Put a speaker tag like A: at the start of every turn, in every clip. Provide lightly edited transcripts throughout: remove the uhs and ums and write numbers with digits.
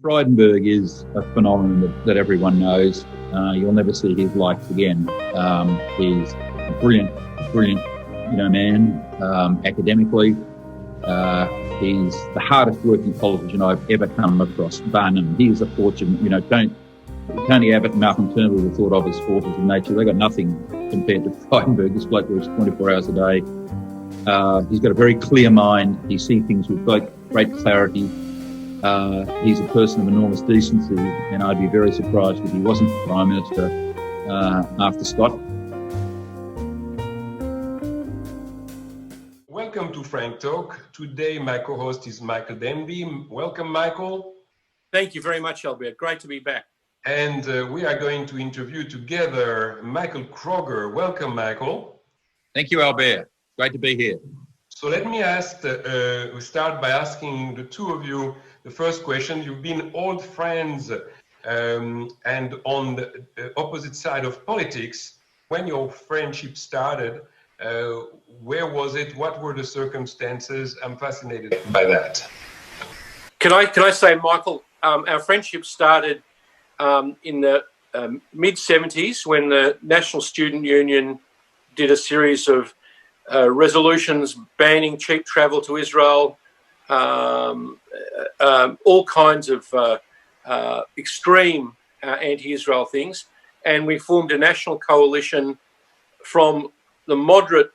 A: Frydenberg is a phenomenon that everyone knows. You'll never see his likes again. He's a brilliant man academically. He's the hardest working politician I've ever come across, bar none. He is a fortune. Tony Abbott and Malcolm Turnbull were thought of as forces of nature. They got nothing compared to Frydenberg. This bloke works 24 hours a day. He's got a very clear mind. He sees things with great clarity. He's a person of enormous decency, and I'd be very surprised if he wasn't Prime Minister after Scott.
B: Welcome to Frank Talk. Today my co-host is Michael Danby. Welcome, Michael.
C: Thank you very much, Albert. Great to be back.
B: And we are going to interview together Michael Kroger. Welcome, Michael.
A: Thank you, Albert. Great to be here.
B: So let me start by asking the two of you the first question. You've been old friends and on the opposite side of politics. When your friendship started, where was it? What were the circumstances? I'm fascinated by that.
C: Can I say, Michael, our friendship started in the mid-70s when the National Student Union did a series of resolutions banning cheap travel to Israel, all kinds of extreme anti-Israel things. And we formed a national coalition from the moderate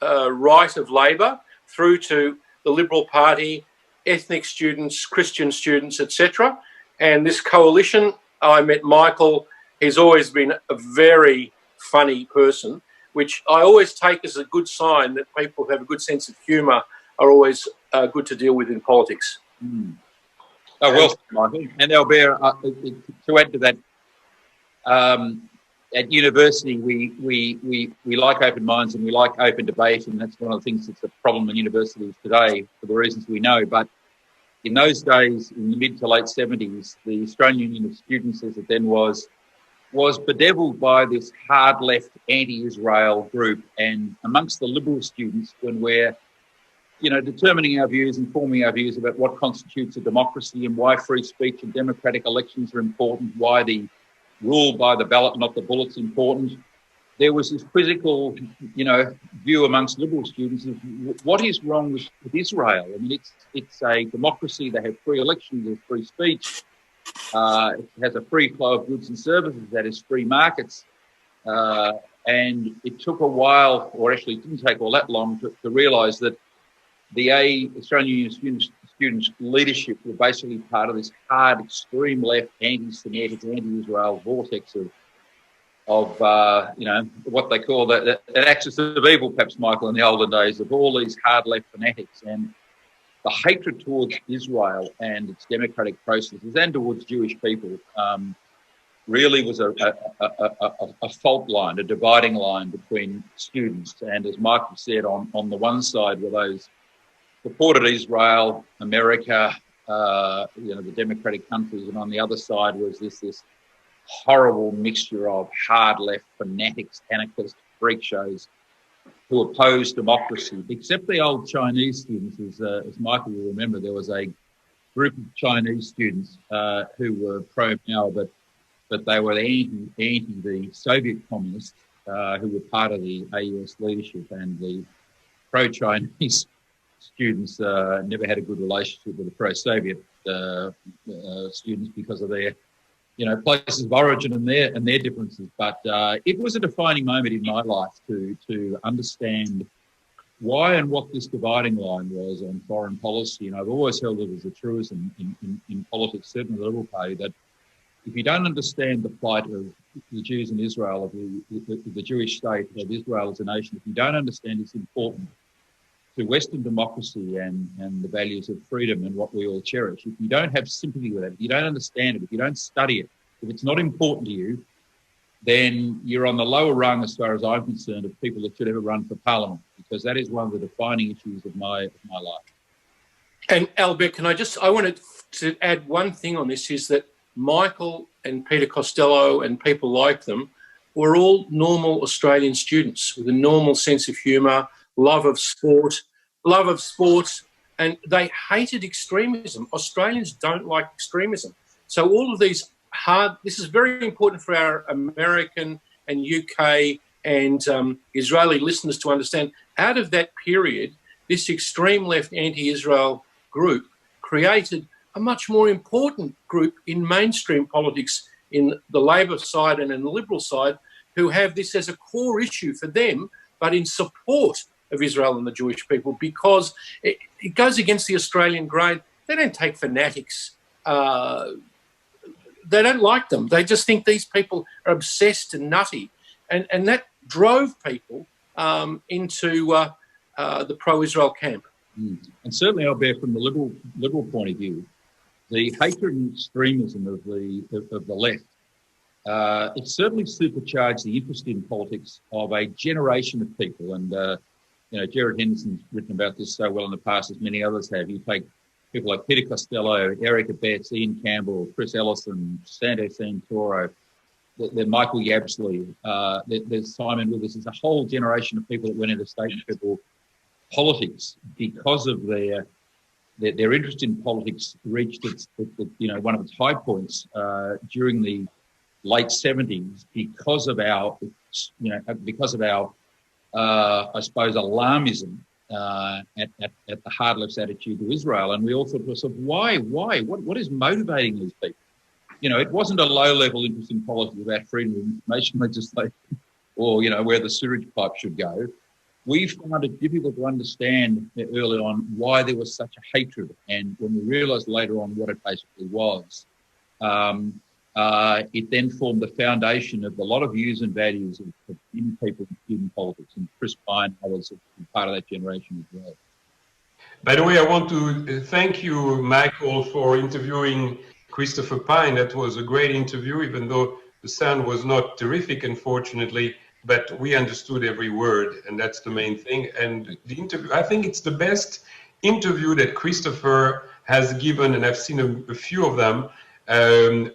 C: right of Labor through to the Liberal Party, ethnic students, Christian students, etc. And this coalition, I met Michael. He's always been a very funny person, which I always take as a good sign that people who have a good sense of humour are always good to deal with in politics.
A: Mm. Oh, well, Michael. And Albert, to add to that, at university, we like open minds and we like open debate, and that's one of the things that's a problem in universities today for the reasons we know. But in those days, in the mid to late 70s, the Australian Union of Students, as it then was bedeviled by this hard left anti-Israel group. And amongst the liberal students, when we're determining our views and forming our views about what constitutes a democracy and why free speech and democratic elections are important, why the rule by the ballot, not the bullet's important, there was this quizzical, view amongst liberal students of what is wrong with Israel. I mean, it's a democracy. They have free elections, there's free speech. It has a free flow of goods and services, that is free markets. And it took a while, or actually it didn't take all that long, to realise that the Australian Union of Students leadership were basically part of this hard, extreme left, anti-Semitic, anti-Israel vortex of what they call an axis of evil, perhaps, Michael, in the olden days, of all these hard left fanatics. And the hatred towards Israel and its democratic processes and towards Jewish people really was a fault line, a dividing line between students. And as Michael said, on the one side were those supported Israel, America, the democratic countries, and on the other side was this horrible mixture of hard left fanatics, anarchist freak shows who opposed democracy, except the old Chinese students. As Michael will remember, there was a group of Chinese students who were pro-Mao, but they were anti the Soviet communists who were part of the AUS leadership, and the pro-Chinese students never had a good relationship with the pro-Soviet students because of their places of origin and their differences. But it was a defining moment in my life to understand why and what this dividing line was on foreign policy. And I've always held it as a truism in politics, certainly the Liberal Party, that if you don't understand the plight of the Jews in Israel, of the Jewish state, of Israel as a nation, if you don't understand it's important to Western democracy and the values of freedom and what we all cherish, if you don't have sympathy with it, if you don't understand it, if you don't study it, if it's not important to you, then you're on the lower rung, as far as I'm concerned, of people that should ever run for Parliament, because that is one of the defining issues of my life.
C: And Albert, I wanted to add one thing on this, is that Michael and Peter Costello and people like them were all normal Australian students with a normal sense of humour, love of sport, and they hated extremism. Australians don't like extremism. So all of these this is very important for our American and UK and Israeli listeners to understand. Out of that period, this extreme left anti-Israel group created a much more important group in mainstream politics in the Labor side and in the Liberal side, who have this as a core issue for them, but in support of Israel and the Jewish people, because it goes against the Australian grain. They don't take fanatics. They don't like them. They just think these people are obsessed and nutty. And that drove people into the pro-Israel camp.
A: And certainly, Albert, from the liberal point of view, the hatred and extremism of the left, it certainly supercharged the interest in politics of a generation of people. And Gerard Henderson's written about this so well in the past, as many others have. You take people like Peter Costello, Erica Betts, Ian Campbell, Chris Ellison, Santo Santoro, there's Michael Yabsley, there's Simon Withers. There's a whole generation of people that went into state and federal politics because of their interest in politics reached one of its high points during the late 70s because of our I suppose alarmism at the hard left's attitude to Israel. And we all thought to ourselves, why? What is motivating these people? It wasn't a low-level interest in politics about freedom of information legislation or, where the sewage pipe should go. We found it difficult to understand early on why there was such a hatred. And when we realised later on what it basically was, it then formed the foundation of a lot of views and values of young people in politics. And Chris Pine and others have been part of that generation as well.
B: By the way, I want to thank you, Michael, for interviewing Christopher Pine. That was a great interview, even though the sound was not terrific, unfortunately, but we understood every word, and that's the main thing. And the interview, I think it's the best interview that Christopher has given, and I've seen a few of them,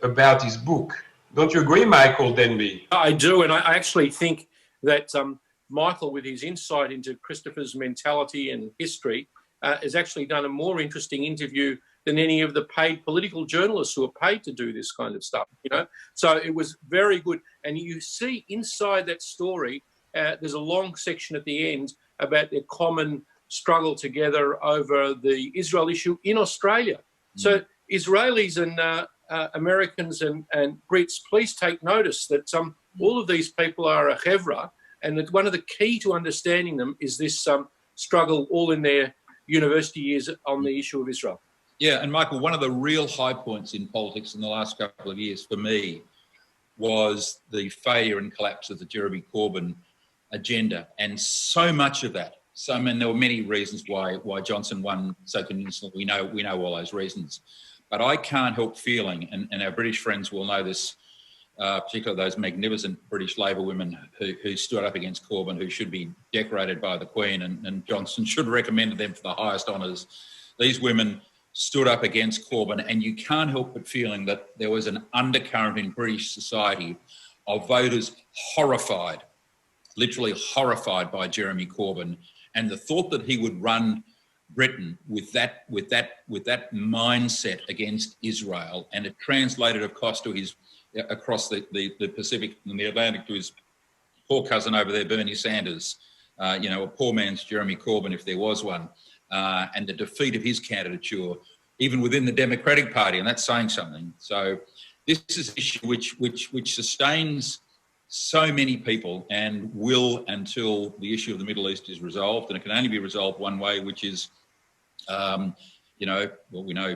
B: about his book. Don't you agree, Michael Danby?
C: I do, and I actually think that Michael, with his insight into Christopher's mentality and history, has actually done a more interesting interview than any of the paid political journalists who are paid to do this kind of stuff, So it was very good. And you see inside that story, there's a long section at the end about their common struggle together over the Israel issue in Australia. So Israelis and Americans and Brits, please take notice that all of these people are a chevra, and that one of the key to understanding them is this struggle all in their university years on the issue of Israel.
A: Yeah, and Michael, one of the real high points in politics in the last couple of years for me was the failure and collapse of the Jeremy Corbyn agenda. And so much of that, there were many reasons why Johnson won so convincingly. We know all those reasons. But I can't help feeling, and our British friends will know this, particularly those magnificent British Labor women who stood up against Corbyn, who should be decorated by the Queen, and Johnson should have recommended them for the highest honours. These women stood up against Corbyn, and you can't help but feeling that there was an undercurrent in British society of voters horrified, literally horrified by Jeremy Corbyn, and the thought that he would run Britain with that mindset against Israel, and it translated across the Pacific and the Atlantic to his poor cousin over there, Bernie Sanders, a poor man's Jeremy Corbyn if there was one. And the defeat of his candidature, even within the Democratic Party, and that's saying something. So this is an issue which sustains so many people and will until the issue of the Middle East is resolved, and it can only be resolved one way, which is, we know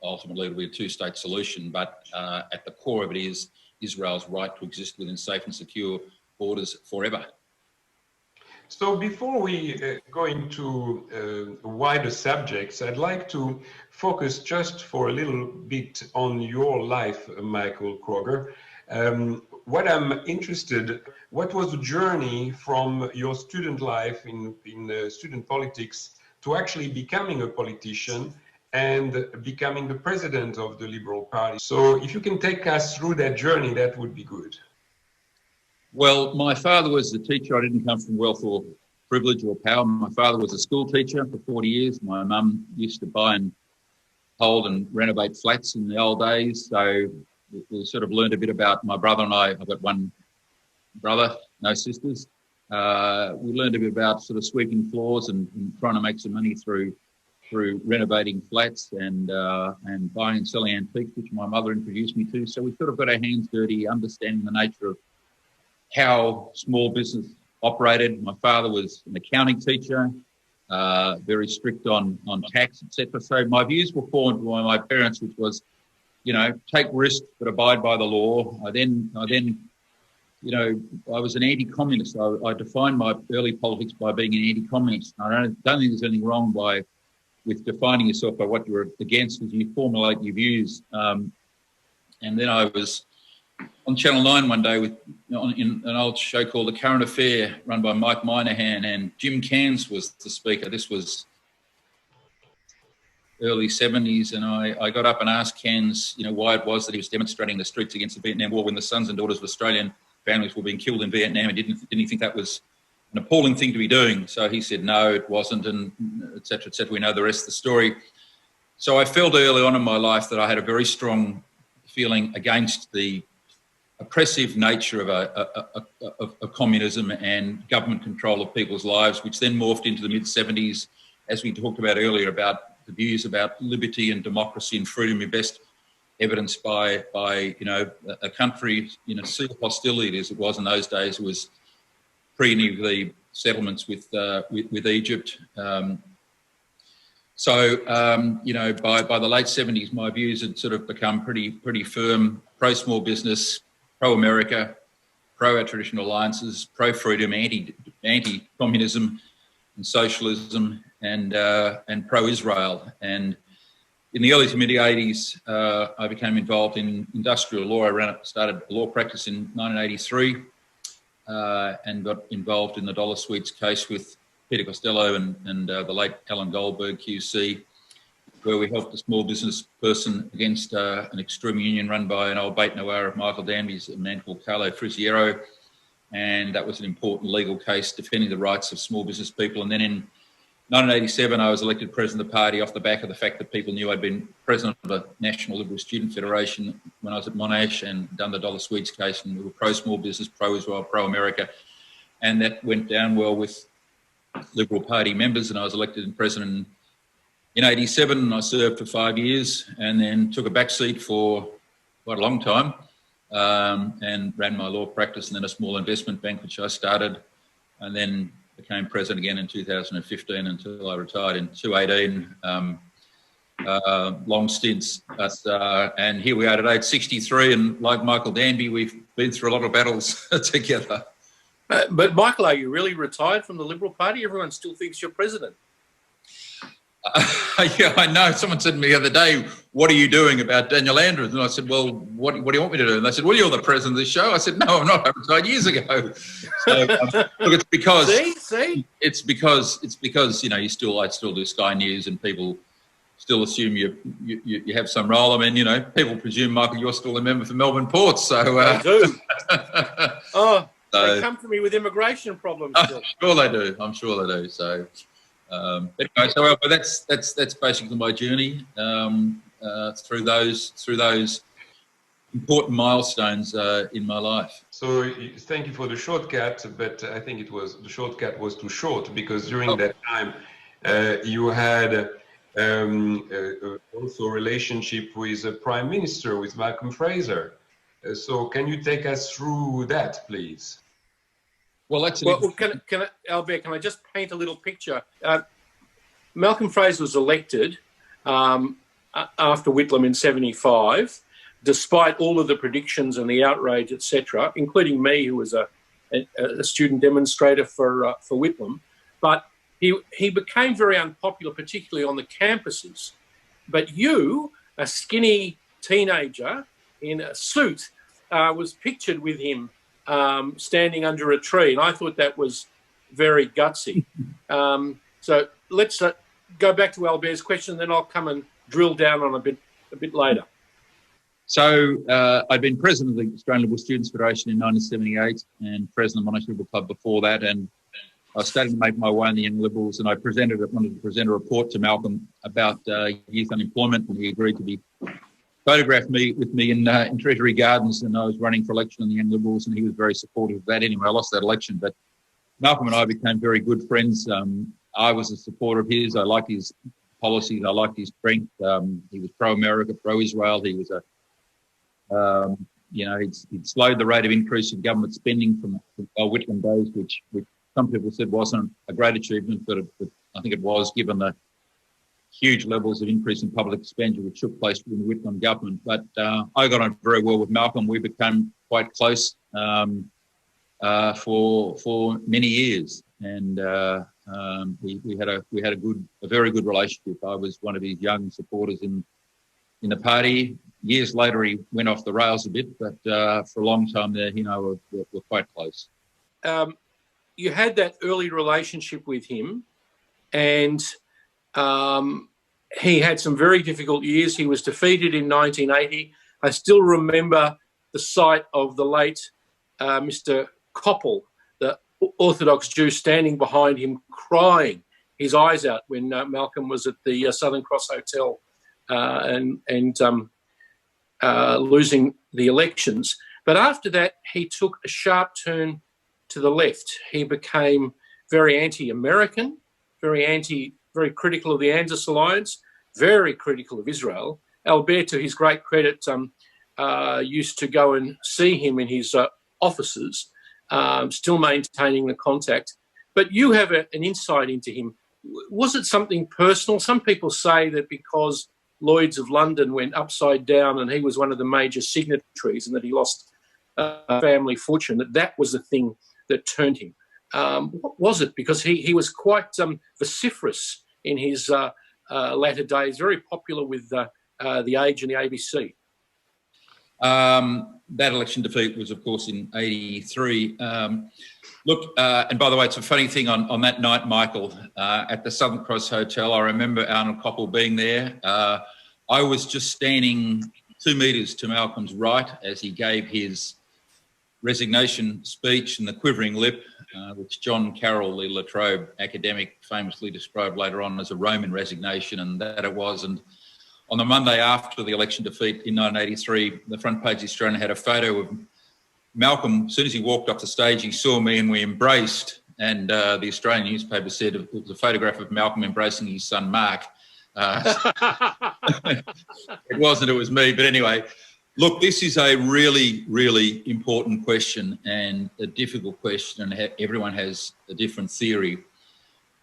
A: ultimately it'll be a two-state solution, but at the core of it is Israel's right to exist within safe and secure borders forever.
B: So before we go into wider subjects, I'd like to focus just for a little bit on your life, Michael Kroger. What I'm interested, what was the journey from your student life in student politics to actually becoming a politician and becoming the president of the Liberal Party? So if you can take us through that journey, that would be good.
A: Well, my father was a teacher. I didn't come from wealth or privilege or power. My father was a school teacher for 40 years. My mum used to buy and hold and renovate flats in the old days. So we sort of learned a bit about my brother and I. I've got one brother, no sisters. We learned a bit about sort of sweeping floors and trying to make some money through renovating flats and buying and selling antiques, which my mother introduced me to. So we sort of got our hands dirty, understanding the nature of how small business operated. My father was an accounting teacher, very strict on tax, etc. So my views were formed by my parents, which was, take risks but abide by the law. I then, I was an anti-communist. I defined my early politics by being an anti-communist. I don't think there's anything wrong with defining yourself by what you're against as you formulate your views. And then I was on Channel 9 one day in an old show called The Current Affair, run by Mike Moynihan, and Jim Cairns was the speaker. This was early 70s, and I got up and asked Cairns, why it was that he was demonstrating in the streets against the Vietnam War when the sons and daughters of Australian families were being killed in Vietnam, and didn't he think that was an appalling thing to be doing? So he said, no, it wasn't, and et cetera, et cetera. We know the rest of the story. So I felt early on in my life that I had a very strong feeling against the oppressive nature of communism and government control of people's lives, which then morphed into the mid-70s, as we talked about earlier, about the views about liberty and democracy and freedom, best evidenced by a country, sea of hostility as it was in those days. It was pre any of the settlements with Egypt. By the late 70s, my views had sort of become pretty firm, pro-small business, pro-America, pro-our traditional alliances, pro-freedom, anti-communism and socialism, and pro-Israel. And in the early to mid-80s, I became involved in industrial law. I started a law practice in 1983 and got involved in the Dollar Sweets case with Peter Costello and the late Alan Goldberg QC, where we helped a small business person against an extreme union run by an old bait noir of Michael Danby's, a man called Carlo Frisiero. And that was an important legal case defending the rights of small business people. And then in 1987, I was elected president of the party off the back of the fact that people knew I'd been president of the National Liberal Student Federation when I was at Monash and done the Dollar Sweets case, and we were pro-small business, pro-Israel, pro-America. And that went down well with Liberal Party members, and I was elected president in 87, and I served for 5 years and then took a back seat for quite a long time and ran my law practice and then a small investment bank, which I started, and then became president again in 2015 until I retired in 2018. Long stints, and here we are today at 63, and like Michael Danby, we've been through a lot of battles together.
C: But Michael, are you really retired from the Liberal Party? Everyone still thinks you're president.
A: Yeah, I know. Someone said to me the other day, what are you doing about Daniel Andrews? And I said, well, what do you want me to do? And they said, well, you're the president of this show. I said, no, I'm not. I retired years ago. So, look, it's because...
C: See?
A: It's because, I still do Sky News, and people still assume you have some role. I mean, people presume, Michael, you're still a member for Melbourne Port. So... They
C: do. They come to me with immigration problems.
A: I'm sure they do. So... but that's basically my journey through those important milestones in my life.
B: So thank you for the shortcut, but I think the shortcut was too short, because during that time you had also a relationship with the Prime Minister, with Malcolm Fraser. So can you take us through that, please?
A: Well,
C: Albert, can I just paint a little picture? Malcolm Fraser was elected after Whitlam in 75, despite all of the predictions and the outrage, etc., including me, who was a student demonstrator for Whitlam. But he became very unpopular, particularly on the campuses. But you, a skinny teenager in a suit, was pictured with him standing under a tree, and I thought that was very gutsy. So let's go back to Albert's question, then I'll come and drill down on a bit later.
A: So I'd been president of the Australian Liberal Students Federation in 1978 and president of the Monash Liberal Club before that, and I started to make my way in the Young Liberals, and I wanted to present a report to Malcolm about youth unemployment, and he agreed to be photographed with me in Treasury Gardens, and I was running for election in the Young Liberals, and he was very supportive of that. Anyway, I lost that election, but Malcolm and I became very good friends. I was a supporter of his. I liked his policies. I liked his strength. He was pro-America, pro-Israel. He was he'd slowed the rate of increase in government spending from Whitlam days, which some people said wasn't a great achievement, but I think it was, given the huge levels of increase in public expenditure which took place during the Whitlam government. But I got on very well with Malcolm. We became quite close for many years, and we had a very good relationship. I was one of his young supporters in the party. Years later, he went off the rails a bit, but for a long time there, we're quite close.
C: You had that early relationship with him, and he had some very difficult years. He was defeated in 1980. I still remember the sight of the late Mr. Koppel, the Orthodox Jew, standing behind him, crying his eyes out when Malcolm was at the Southern Cross Hotel and losing the elections. But after that, he took a sharp turn to the left. He became very anti-American, very critical of the Anzus alliance, very critical of Israel. Albert, to his great credit, used to go and see him in his offices, still maintaining the contact. But you have an insight into him. Was it something personal? Some people say that because Lloyd's of London went upside down and he was one of the major signatories and that he lost a family fortune, that was the thing that turned him. What was it? Because he was quite vociferous in his latter days, very popular with The Age and the ABC.
A: That election defeat was, of course, in 83. Look, and by the way, it's a funny thing on that night, Michael, at the Southern Cross Hotel, I remember Arnold Koppel being there. I was just standing 2 metres to Malcolm's right as he gave his resignation speech, and the quivering lip, which John Carroll, the La Trobe academic, famously described later on as a Roman resignation, and that it was. And on the Monday after the election defeat in 1983, the front page of the Australian had a photo of Malcolm. As soon as he walked off the stage, he saw me and we embraced. And the Australian newspaper said it was a photograph of Malcolm embracing his son, Mark. It wasn't, it was me. But anyway, look, this is a really, really important question and a difficult question, and everyone has a different theory.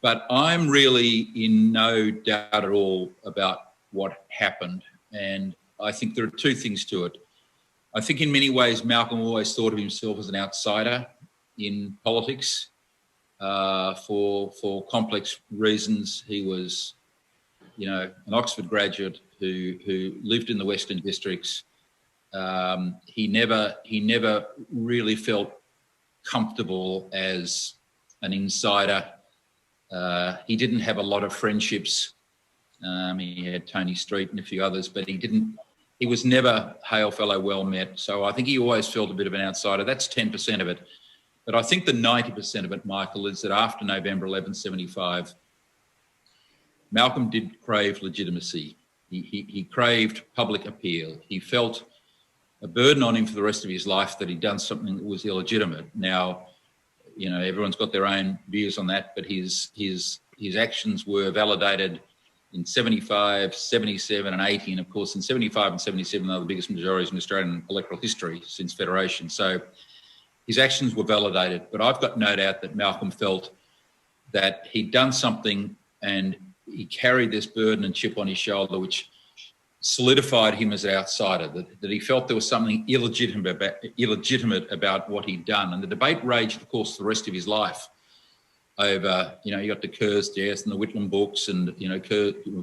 A: But I'm really in no doubt at all about what happened. And I think there are 2 things to it. I think in many ways, Malcolm always thought of himself as an outsider in politics for complex reasons. He was, an Oxford graduate who lived in the Western Districts. He never really felt comfortable as an insider. He didn't have a lot of friendships. He had Tony Street and a few others, but he was never hail fellow, well met. So I think he always felt a bit of an outsider. That's 10% of it. But I think the 90% of it, Michael, is that after November 11/75, Malcolm did crave legitimacy. He craved public appeal. He felt a burden on him for the rest of his life that he'd done something that was illegitimate. Now, everyone's got their own views on that, but his actions were validated in 75, 77 and 80. And of course, in 75 and 77, they were the biggest majorities in Australian electoral history since Federation. So his actions were validated. But I've got no doubt that Malcolm felt that he'd done something and he carried this burden and chip on his shoulder, which solidified him as an outsider, that he felt there was something illegitimate about what he'd done. And the debate raged, of course, the rest of his life over, you got to Kerr's death and the Whitlam books and,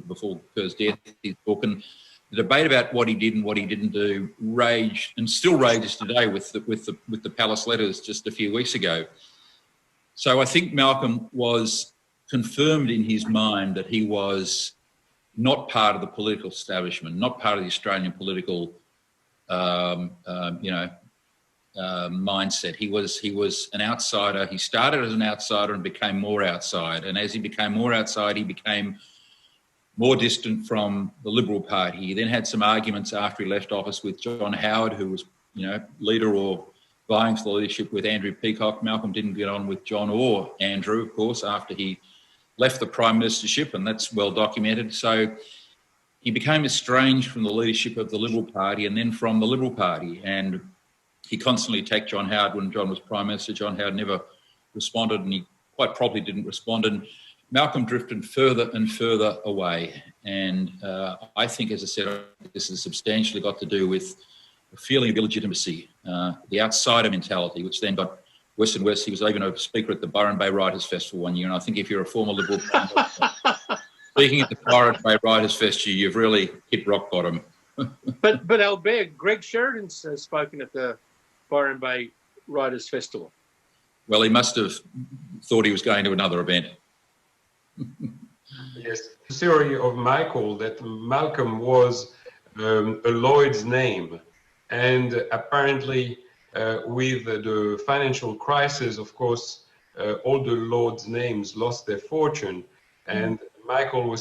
A: before Kerr's death, his book. And the debate about what he did and what he didn't do raged and still rages today with the Palace letters just a few weeks ago. So I think Malcolm was confirmed in his mind that he was not part of the political establishment, not part of the Australian political, mindset. He was an outsider. He started as an outsider and became more outside. And as he became more outside, he became more distant from the Liberal Party. He then had some arguments after he left office with John Howard, who was, leader or vying for the leadership with Andrew Peacock. Malcolm didn't get on with John or Andrew, of course, after he left the prime ministership, and that's well documented. So he became estranged from the leadership of the Liberal Party and then from the Liberal Party. And he constantly attacked John Howard when John was prime minister. John Howard never responded, and he quite probably didn't respond. And Malcolm drifted further and further away. And I think, as I said, this has substantially got to do with a feeling of illegitimacy, the outsider mentality, which then got worse and worse. He was even a speaker at the Byron Bay Writers Festival one year. And I think if you're a former Liberal speaking at the Byron Bay Writers Festival, you've really hit rock bottom.
C: But Albert, Greg Sheridan's spoken at the Byron Bay Writers Festival.
A: Well, he must have thought he was going to another event.
B: Yes, the theory of Michael that Malcolm was a Lloyd's name, and apparently with the financial crisis, of course, all the Lloyd's names lost their fortune, and Michael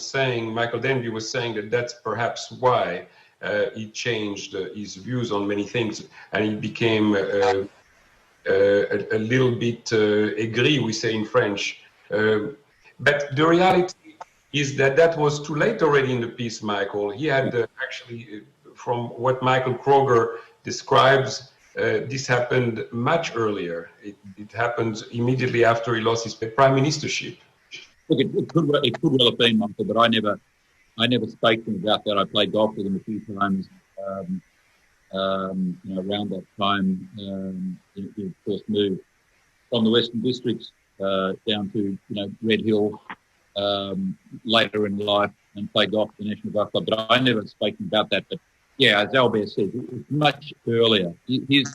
B: Danby was saying that that's perhaps why he changed his views on many things, and he became a little bit aigri, we say in French. But the reality is that was too late already in the piece, Michael. He had actually, from what Michael Kroger describes, this happened much earlier. It happened immediately after he lost his prime ministership.
A: Look, it could well have been, Michael, but I never spoke to him about that. I played golf with him a few times, around that time. He first moved from the Western Districts down to Red Hill later in life and played golf at the National Golf Club. But I never spoke about that. But yeah, as Albert said, it was much earlier. His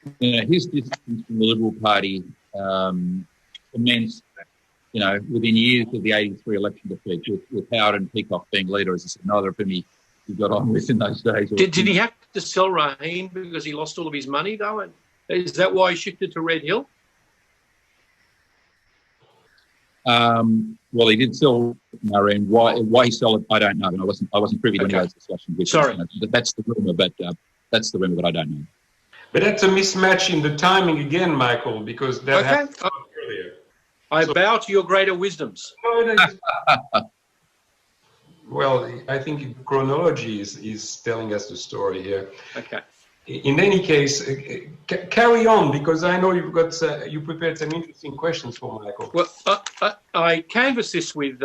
A: distance from the Liberal Party commenced, within years of the '83 election defeat, with Howard and Peacock being leader, as I said, neither of whom he got on with in those days.
C: Did he have to sell Raheen because he lost all of his money, though? And is that why he shifted to Red Hill?
A: Well, he did sell Raheen. Why he sold it, I don't know. And I wasn't privy to any of those discussions.
C: Sorry.
A: That's the rumour, but that's the rumour, but I don't know.
B: But that's a mismatch in the timing again, Michael, because that happened earlier.
C: I bow to your greater wisdoms.
B: Well, I think chronology is telling us the story here.
C: Okay.
B: In any case, carry on, because I know you prepared some interesting questions for Michael.
C: Well, I canvassed this with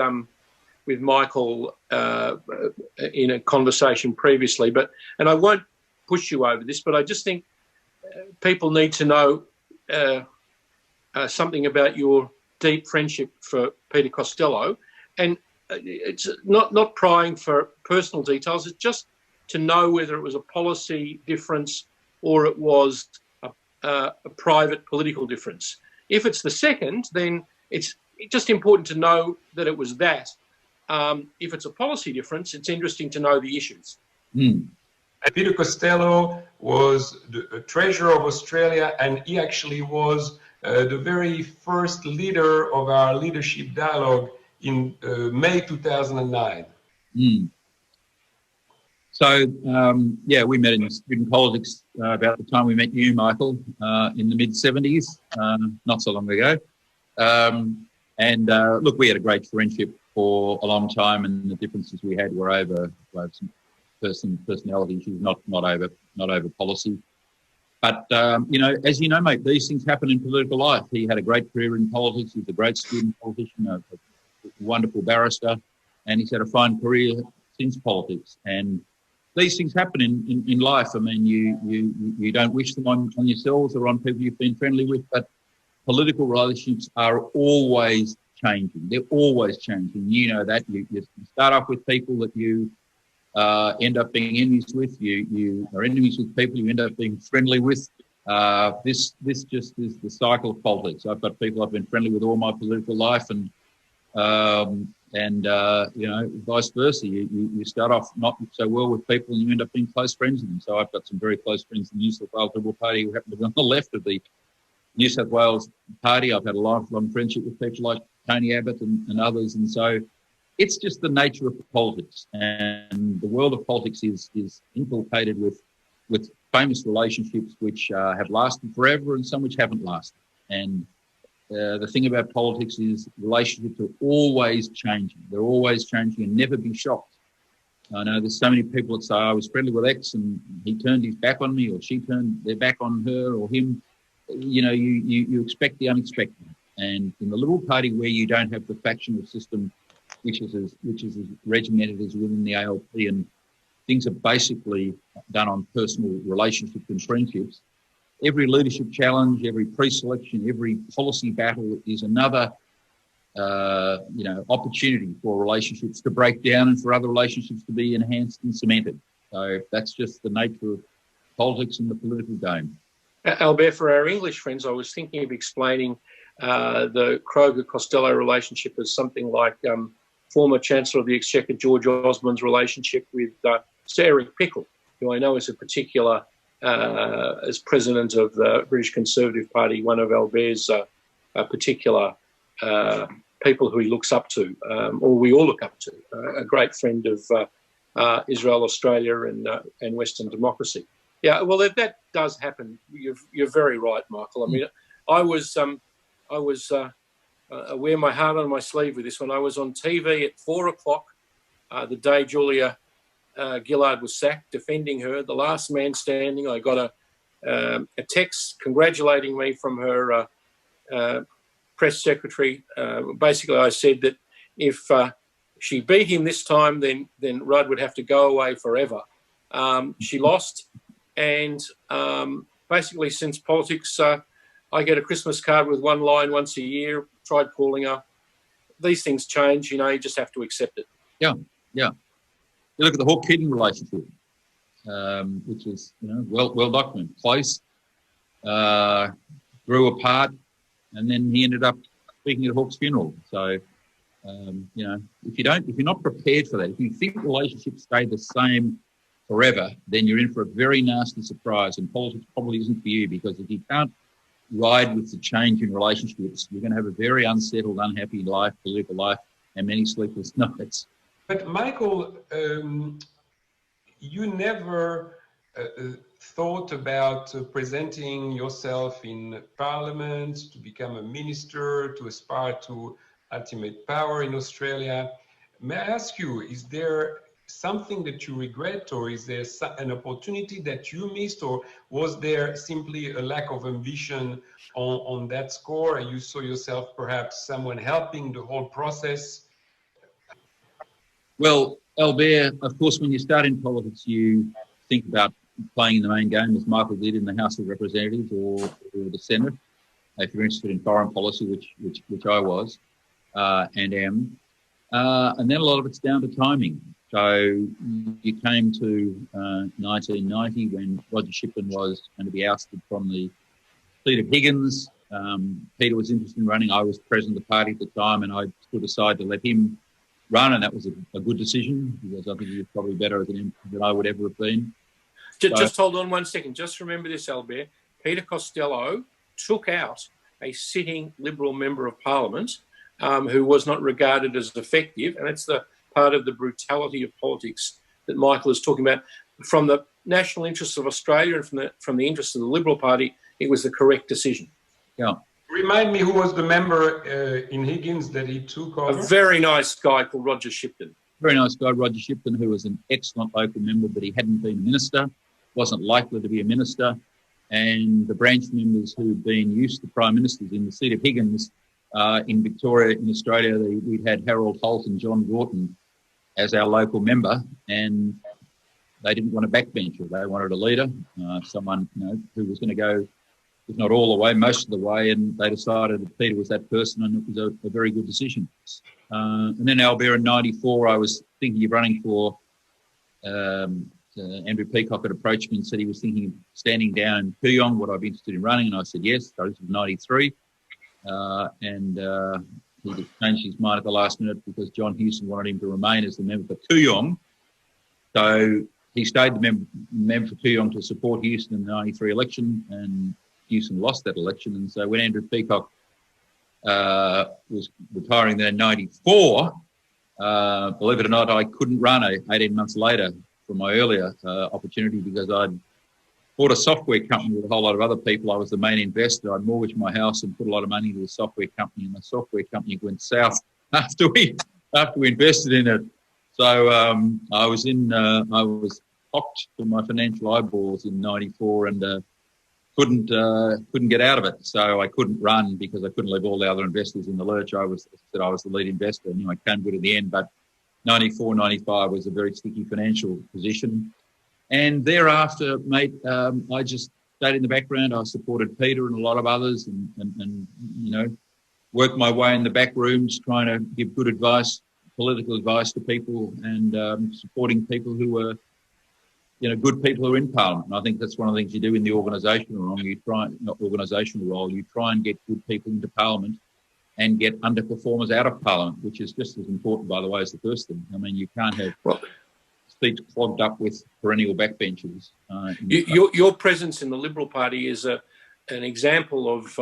C: Michael in a conversation previously, and I won't push you over this, but I just think people need to know something about your deep friendship for Peter Costello, and it's not prying for personal details. It's just to know whether it was a policy difference or it was a private political difference. If it's the second, then it's just important to know that it was that. If it's a policy difference, it's interesting to know the issues.
B: Peter Costello was the Treasurer of Australia, and he actually was the very first leader of our leadership dialogue in May 2009.
A: So, we met in student politics about the time we met you, Michael, in the mid-'70s, not so long ago. Look, we had a great friendship for a long time, and the differences we had were over some personality issues, not over policy. But, as you know, mate, these things happen in political life. He had a great career in politics. He was a great student politician, a wonderful barrister, and he's had a fine career since politics. And these things happen in life. I mean, you don't wish them on yourselves or on people you've been friendly with, but political relationships are always changing. They're always changing. You know that. You start off with people that you end up being enemies with. You are enemies with people you end up being friendly with. This just is the cycle of politics. I've got people I've been friendly with all my political life, and And, vice versa. You start off not so well with people and you end up being close friends with them. So I've got some very close friends in the New South Wales Liberal Party who happen to be on the left of the New South Wales Party. I've had a lifelong friendship with people like Tony Abbott and others. And so it's just the nature of politics. And the world of politics is inculcated with famous relationships which have lasted forever and some which haven't lasted. And the thing about politics is relationships are always changing. They're always changing, and never be shocked. I know there's so many people that say, I was friendly with X and he turned his back on me, or she turned their back on her or him. You expect the unexpected. And in the Liberal Party, where you don't have the factional system, which is as regimented as within the ALP, and things are basically done on personal relationships and friendships, every leadership challenge, every pre-selection, every policy battle is another, opportunity for relationships to break down and for other relationships to be enhanced and cemented. So that's just the nature of politics and the political game.
C: Albert, for our English friends, I was thinking of explaining the Kroger-Costello relationship as something like former Chancellor of the Exchequer George Osborne's relationship with Sir Eric Pickle, who I know is a particular, as president of the British Conservative Party, one of Albert's particular people who he looks up to, or we all look up to, a great friend of Israel, Australia and Western democracy. Yeah, well, that does happen. You're very right, Michael. I mean, I wear my heart on my sleeve with this one. I was on TV at 4:00 the day Julia Gillard was sacked, defending her, the last man standing. I got a text congratulating me from her press secretary. Basically, I said that if she beat him this time, then Rudd would have to go away forever. She lost, and basically since politics, I get a Christmas card with one line once a year. Tried calling her. These things change, you just have to accept it.
A: Yeah. You look at the Hawke-Keating relationship, which is well documented. Close, grew apart, and then he ended up speaking at Hawke's funeral. So, if you're not prepared for that, if you think relationships stay the same forever, then you're in for a very nasty surprise. And politics probably isn't for you, because if you can't ride with the change in relationships, you're going to have a very unsettled, unhappy life, political life, and many sleepless nights.
B: But Michael, you never thought about presenting yourself in Parliament, to become a minister, to aspire to ultimate power in Australia. May I ask you, is there something that you regret, or is there an opportunity that you missed, or was there simply a lack of ambition on that score, and you saw yourself perhaps someone helping the whole process?
A: Well, Albert, of course, when you start in politics, you think about playing in the main game, as Michael did in the House of Representatives or the Senate, if you're interested in foreign policy, which I was and am. And then a lot of it's down to timing. So you came to 1990 when Roger Shipton was going to be ousted from the seat of Higgins. Peter was interested in running. I was president of the party at the time, and I stood aside to let him run, and that was a good decision, because I think he was probably better as an MP than I would ever have been.
C: Just hold on 1 second. Just remember this, Albert. Peter Costello took out a sitting Liberal member of Parliament who was not regarded as effective, and that's the part of the brutality of politics that Michael is talking about. From the national interests of Australia and from the interests of the Liberal Party, it was the correct decision.
A: Yeah.
B: Remind me, who was the member in Higgins that he took over?
C: A very nice guy called Roger Shipton.
A: Very nice guy, Roger Shipton, who was an excellent local member, but he hadn't been a minister, wasn't likely to be a minister. And the branch members who'd been used to prime ministers in the seat of Higgins in Victoria, in Australia, we'd had Harold Holt and John Gorton as our local member, and they didn't want a backbencher. They wanted a leader, someone who was going to go, if not all the way, most of the way, and they decided that Peter was that person, and it was a very good decision. And then Albert in 94, I was thinking of running for, Andrew Peacock had approached me and said he was thinking of standing down in Kooyong, would I be interested in running? And I said yes. So this was 93. he changed his mind at the last minute because John Hewson wanted him to remain as the member for Kooyong. So he stayed the member for Kooyong to support Hewson in the 93 election, and Hewson lost that election. And so when Andrew Peacock was retiring then in 94, believe it or not, I couldn't run 18 months later from my earlier opportunity because I'd bought a software company with a whole lot of other people. I was the main investor. I'd mortgaged my house and put a lot of money into the software company, and the software company went south after we invested in it. So I was hocked to my financial eyeballs in 94 and couldn't get out of it. So I couldn't run because I couldn't leave all the other investors in the lurch. I was the lead investor, and I came good at the end. But 94, 95 was a very sticky financial position. And thereafter, mate, I just stayed in the background. I supported Peter and a lot of others, and worked my way in the back rooms, trying to give good advice, political advice to people, and supporting people who were, good people who are in Parliament. And I think that's one of the things you do in the organisational role. You try and get good people into Parliament and get underperformers out of Parliament, which is just as important, by the way, as the first thing. I mean, you can't have seats clogged up with perennial backbenchers.
C: Your presence in the Liberal Party is an example of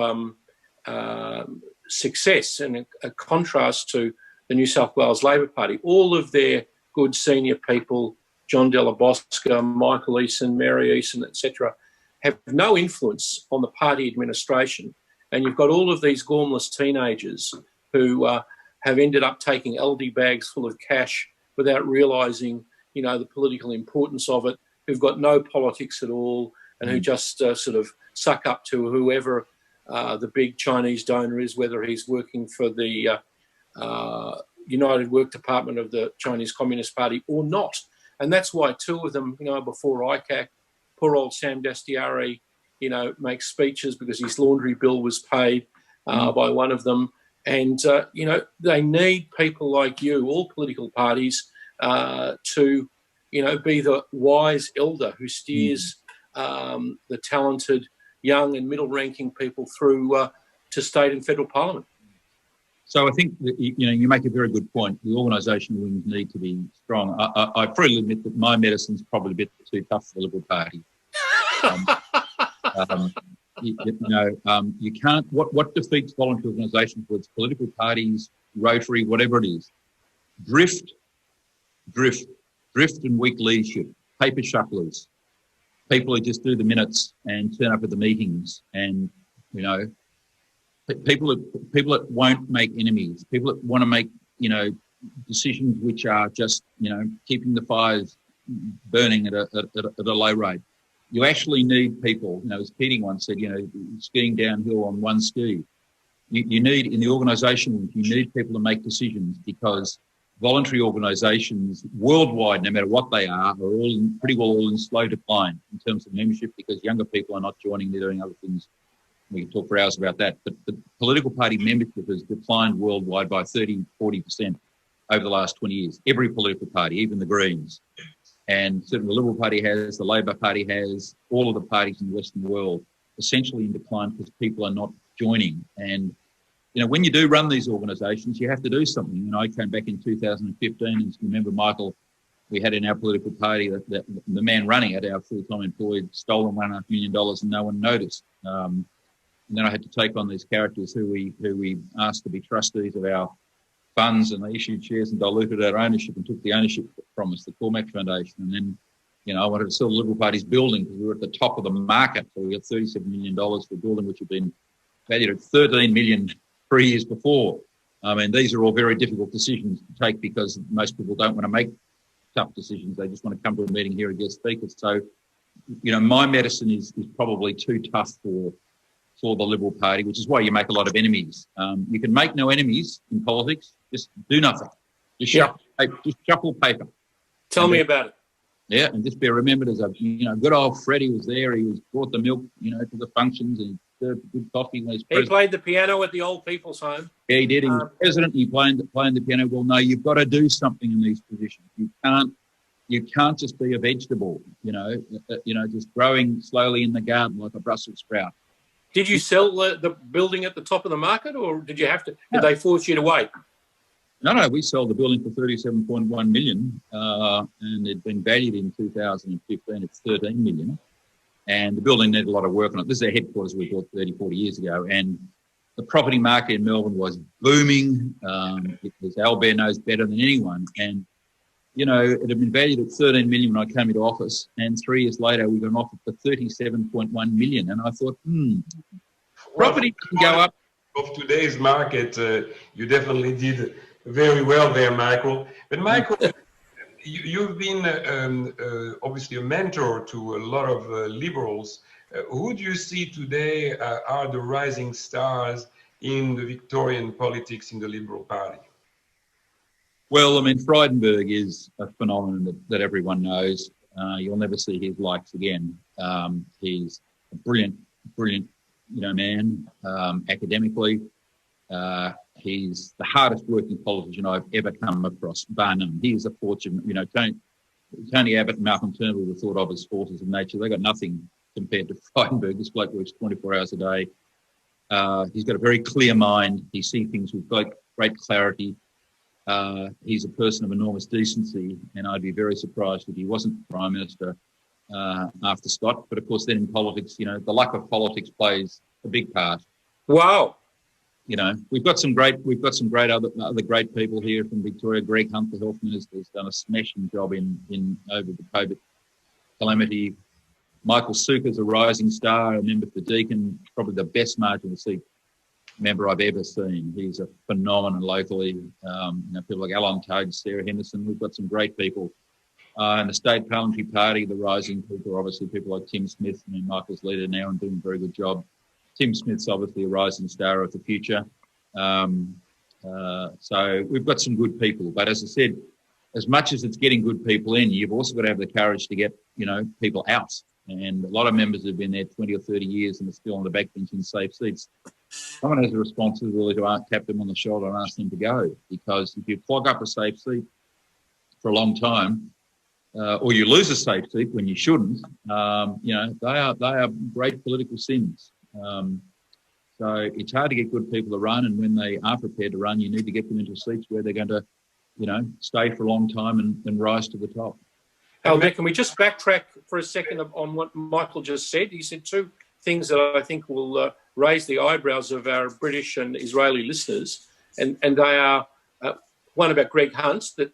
C: success and a contrast to the New South Wales Labor Party. All of their good senior people, John Della Bosca, Michael Eason, Mary Eason, etc., have no influence on the party administration. And you've got all of these gormless teenagers who have ended up taking LD bags full of cash without realising, the political importance of it, who've got no politics at all, and who just sort of suck up to whoever the big Chinese donor is, whether he's working for the United Work Department of the Chinese Communist Party or not. And that's why two of them, before ICAC, poor old Sam Dastyari, makes speeches because his laundry bill was paid by one of them. And, they need people like you, all political parties, to, be the wise elder who steers the talented, young and middle-ranking people through to state and federal parliament.
A: So I think that, you make a very good point. The organisational wings need to be strong. I freely admit that my medicine's probably a bit too tough for the Liberal Party. You can't. What defeats voluntary organisations, whether it's political parties, Rotary, whatever it is, drift, and weak leadership, paper shufflers, people who just do the minutes and turn up at the meetings, and people that won't make enemies, people that want to make decisions which are just keeping the fires burning at a low rate. You actually need people, as Keating once said, skiing downhill on one ski. You need, in the organisation, you need people to make decisions, because voluntary organisations worldwide, no matter what they are all pretty well all in slow decline in terms of membership, because younger people are not joining, they're doing other things. We can talk for hours about that. But the political party membership has declined worldwide by 30, 40% over the last 20 years. Every political party, even the Greens. And certainly the Liberal Party has, the Labor Party has, all of the parties in the Western world essentially in decline because people are not joining. And, when you do run these organisations, you have to do something. I came back in 2015, and you remember, Michael, we had in our political party that the man running it, our full-time employee, stolen $1.5 million and no one noticed. And then I had to take on these characters who we asked to be trustees of our funds, and they issued shares and diluted our ownership and took the ownership from us, the Cormac Foundation. And then, I wanted to sell the Liberal Party's building because we were at the top of the market. So we got $37 million for a building which had been valued at $13 million 3 years before. I mean, these are all very difficult decisions to take because most people don't want to make tough decisions. They just want to come to a meeting, hear a guest speaker. So, my medicine is probably too tough for the Liberal Party, which is why you make a lot of enemies. You can make no enemies in politics. Just do nothing. Just shuffle paper.
C: Tell me about it.
A: Yeah, and just be remembered as a good old Freddie was there. He brought the milk, to the functions, and he served good coffee when he was president.
C: He played the piano at the old people's home.
A: Yeah, he did. He was president. He playing the piano. Well, no, you've got to do something in these positions. You can't just be a vegetable. Just growing slowly in the garden like a Brussels sprout.
C: Did you sell the building at the top of the market, or did you have to? Did they force you to wait?
A: No, we sold the building for $37.1 million, and it'd been valued in 2015 at $13 million. And the building needed a lot of work on it. This is our headquarters we bought 30, 40 years ago. And the property market in Melbourne was booming, because Albert knows better than anyone. And, you know, it had been valued at $13 million when I came into office. And 3 years later, we got an offer for $37.1 million. And I thought, property can go up.
B: Of today's market, you definitely did very well there, Michael. But Michael, you've been obviously a mentor to a lot of liberals. Who do you see today are the rising stars in the Victorian politics in the Liberal Party?
A: Well, I mean, Frydenberg is a phenomenon that everyone knows. You'll never see his likes again. He's a brilliant, man, academically. He's the hardest working politician I've ever come across, bar none. He is a fortune. You know, Tony Abbott and Malcolm Turnbull were thought of as forces of nature. They got nothing compared to Frydenberg. This bloke works 24 hours a day. He's got a very clear mind. He sees things with great clarity. He's a person of enormous decency, and I'd be very surprised if he wasn't Prime Minister after Scott. But of course, then in politics, you know, the luck of politics plays a big part.
C: Wow.
A: You know, we've got some great other great people here from Victoria. Greg Hunt, the health minister, has done a smashing job in over the COVID calamity. Michael Suker's a rising star, a member for Deakin, probably the best marginal seat member I've ever seen. He's a phenomenon locally. People like Alan Tudge, Sarah Henderson. We've got some great people. In the state parliamentary party, the rising people are obviously people like Tim Smith. I mean, Michael's leader now and doing a very good job. Tim Smith's obviously a rising star of the future. So we've got some good people. But as I said, as much as it's getting good people in, you've also got to have the courage to get, people out. And a lot of members have been there 20 or 30 years and are still on the backbench in safe seats. Someone has a responsibility to tap them on the shoulder and ask them to go. Because if you clog up a safe seat for a long time, or you lose a safe seat when you shouldn't, they are great political sins. So it's hard to get good people to run, and when they are prepared to run, you need to get them into seats where they're going to, stay for a long time and rise to the top.
C: Albert, can we just backtrack for a second on what Michael just said? He said two things that I think will raise the eyebrows of our British and Israeli listeners, and they are one about Greg Hunt, that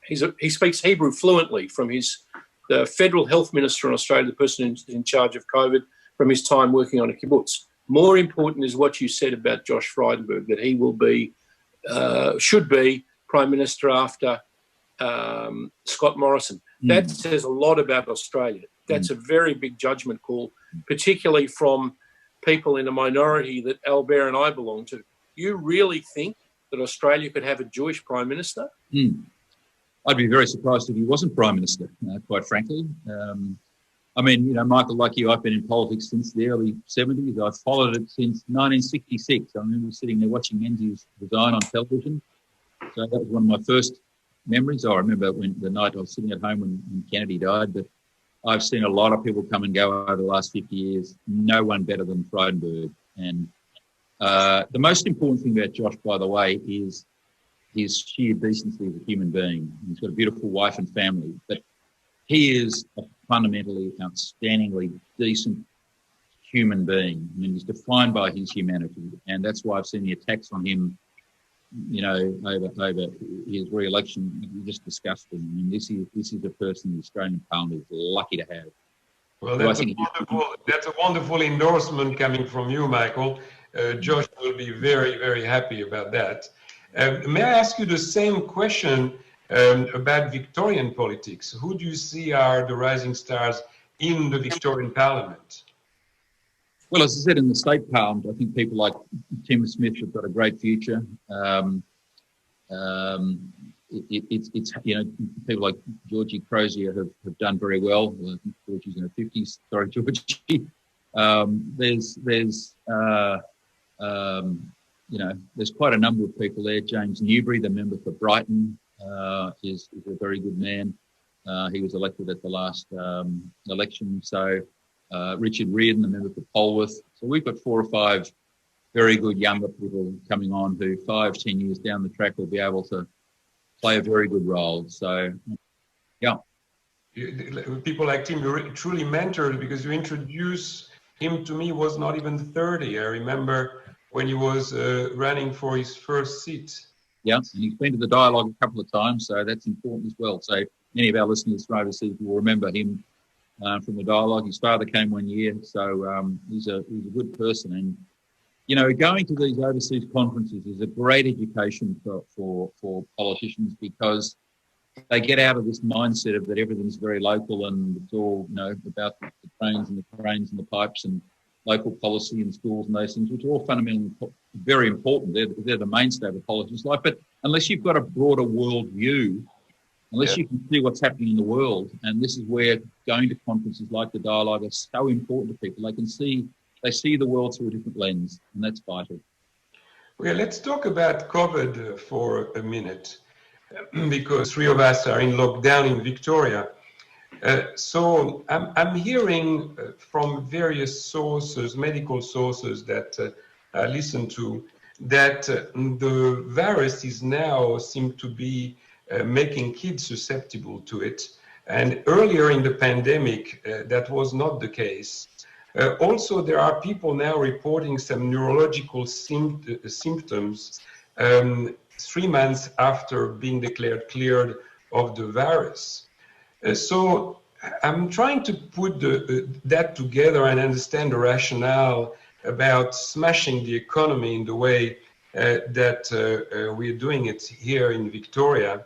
C: he speaks Hebrew fluently from the federal health minister in Australia, the person in charge of COVID, from his time working on a kibbutz. More important is what you said about Josh Frydenberg, that he will should be Prime Minister after Scott Morrison. That says a lot about Australia. That's a very big judgment call, particularly from people in a minority that Albert and I belong to. You really think that Australia could have a Jewish Prime Minister?
A: I'd be very surprised if he wasn't Prime Minister, quite frankly. Michael, like you, I've been in politics since the early 70s. I've followed it since 1966. I remember sitting there watching Menzies resign on television. So that was one of my first memories. I remember the night I was sitting at home when Kennedy died. But I've seen a lot of people come and go over the last 50 years. No one better than Frydenberg. And the most important thing about Josh, by the way, is his sheer decency as a human being. He's got a beautiful wife and family. But he is a fundamentally, outstandingly decent human being. I mean, he's defined by his humanity. And that's why I've seen the attacks on him, over his re-election, just disgusting. I mean, this is a person the Australian Parliament is lucky to have.
B: Well, that's a wonderful endorsement coming from you, Michael. Josh will be very, very happy about that. May I ask you the same question about Victorian politics? Who do you see are the rising stars in the Victorian Parliament?
A: Well, as I said, in the state parliament, I think people like Tim Smith have got a great future. People like Georgie Crozier have done very well. I think Georgie's in her 50s. Sorry, Georgie. There's quite a number of people there. James Newbury, the member for Brighton, is a very good man. He was elected at the last election. So Richard Reardon, the member for Polwarth. So we've got 4 or 5 very good younger people coming on who 5-10 years down the track will be able to play a very good role. So, yeah.
B: People like Tim, you truly mentored, because you introduced him to me, was not even 30. I remember when he was running for his first seat.
A: Yeah, and he's been to the dialogue a couple of times, so that's important as well. So many of our listeners from overseas will remember him from the dialogue. His father came one year, so he's a good person. And, you know, going to these overseas conferences is a great education for politicians, because they get out of this mindset of that everything's very local and it's all, you know, about the trains and the cranes and the pipes and local policy and schools and those things, which are all fundamentally very important. They're the mainstay of a politician's life. But unless you've got a broader world view, unless you can see what's happening in the world, and this is where going to conferences like the Dialogue are so important to people. They see the world through a different lens, and that's vital.
B: Well, let's talk about COVID for a minute, because 3 of us are in lockdown in Victoria. So I'm hearing from various sources, medical sources that I listen to, that the virus is now seem to be making kids susceptible to it. And earlier in the pandemic, that was not the case. Also, there are people now reporting some neurological symptoms 3 months after being declared cleared of the virus. So I'm trying to put that together and understand the rationale about smashing the economy in the way that we're doing it here in Victoria,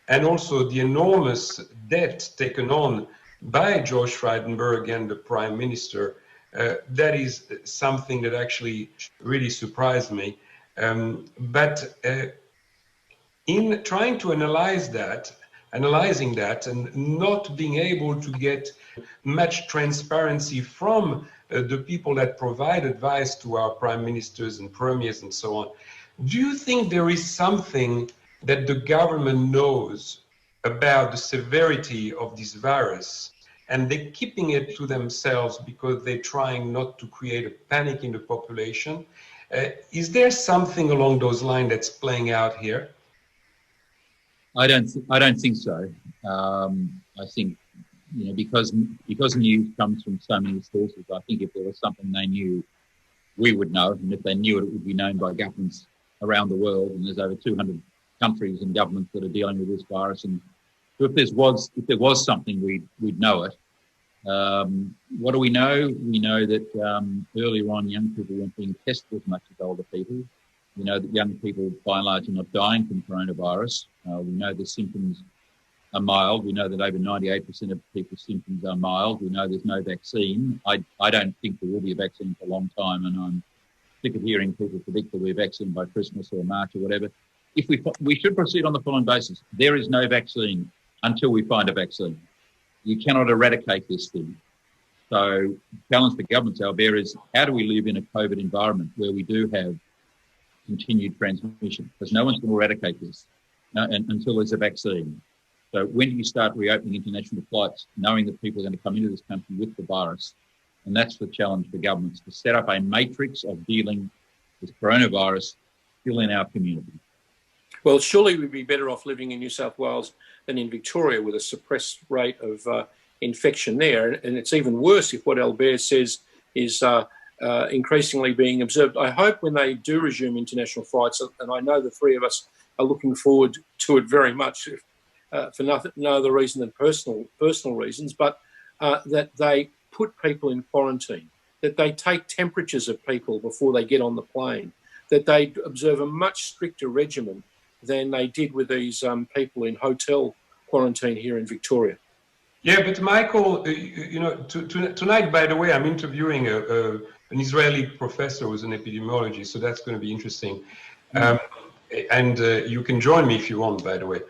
B: and also the enormous debt taken on by George Frydenberg and the Prime Minister. That is something that actually really surprised me. But in trying to analyzing that and not being able to get much transparency from the people that provide advice to our prime ministers and premiers and so on, do you think there is something that the government knows about the severity of this virus and they're keeping it to themselves because they're trying not to create a panic in the population? Is there something along those lines that's playing out here?
A: I don't think so. I think, you know, because news comes from so many sources. I think if there was something they knew, we would know, and if they knew it, it would be known by governments around the world. And there's over 200 countries and governments that are dealing with this virus. And so if there was something, we'd know it. What do we know? We know that earlier on, young people weren't being tested as much as older people. We know that young people, by and large, are not dying from coronavirus. We know the symptoms are mild. We know that over 98% of people's symptoms are mild. We know there's no vaccine. I don't think there will be a vaccine for a long time, and I'm sick of hearing people predict there'll be a vaccine by Christmas or March or whatever. If we should proceed on the following basis: there is no vaccine until we find a vaccine. You cannot eradicate this thing. So the challenge for governments out there is, how do we live in a COVID environment where we do have continued transmission? Because no one's going to eradicate this until there's a vaccine. So when do you start reopening international flights, knowing that people are going to come into this country with the virus? And that's the challenge for governments, to set up a matrix of dealing with coronavirus still in our community.
C: Well, surely we'd be better off living in New South Wales than in Victoria, with a suppressed rate of infection there. And it's even worse if what Albert says is increasingly being observed. I hope when they do resume international flights, and I know the 3 of us are looking forward to it very much, for no other reason than personal reasons, but that they put people in quarantine, that they take temperatures of people before they get on the plane, that they observe a much stricter regimen than they did with these people in hotel quarantine here in Victoria.
B: Yeah, but Michael, you know, tonight, by the way, I'm interviewing an Israeli professor who's an epidemiologist, so that's going to be interesting. And you can join me if you want, by the way.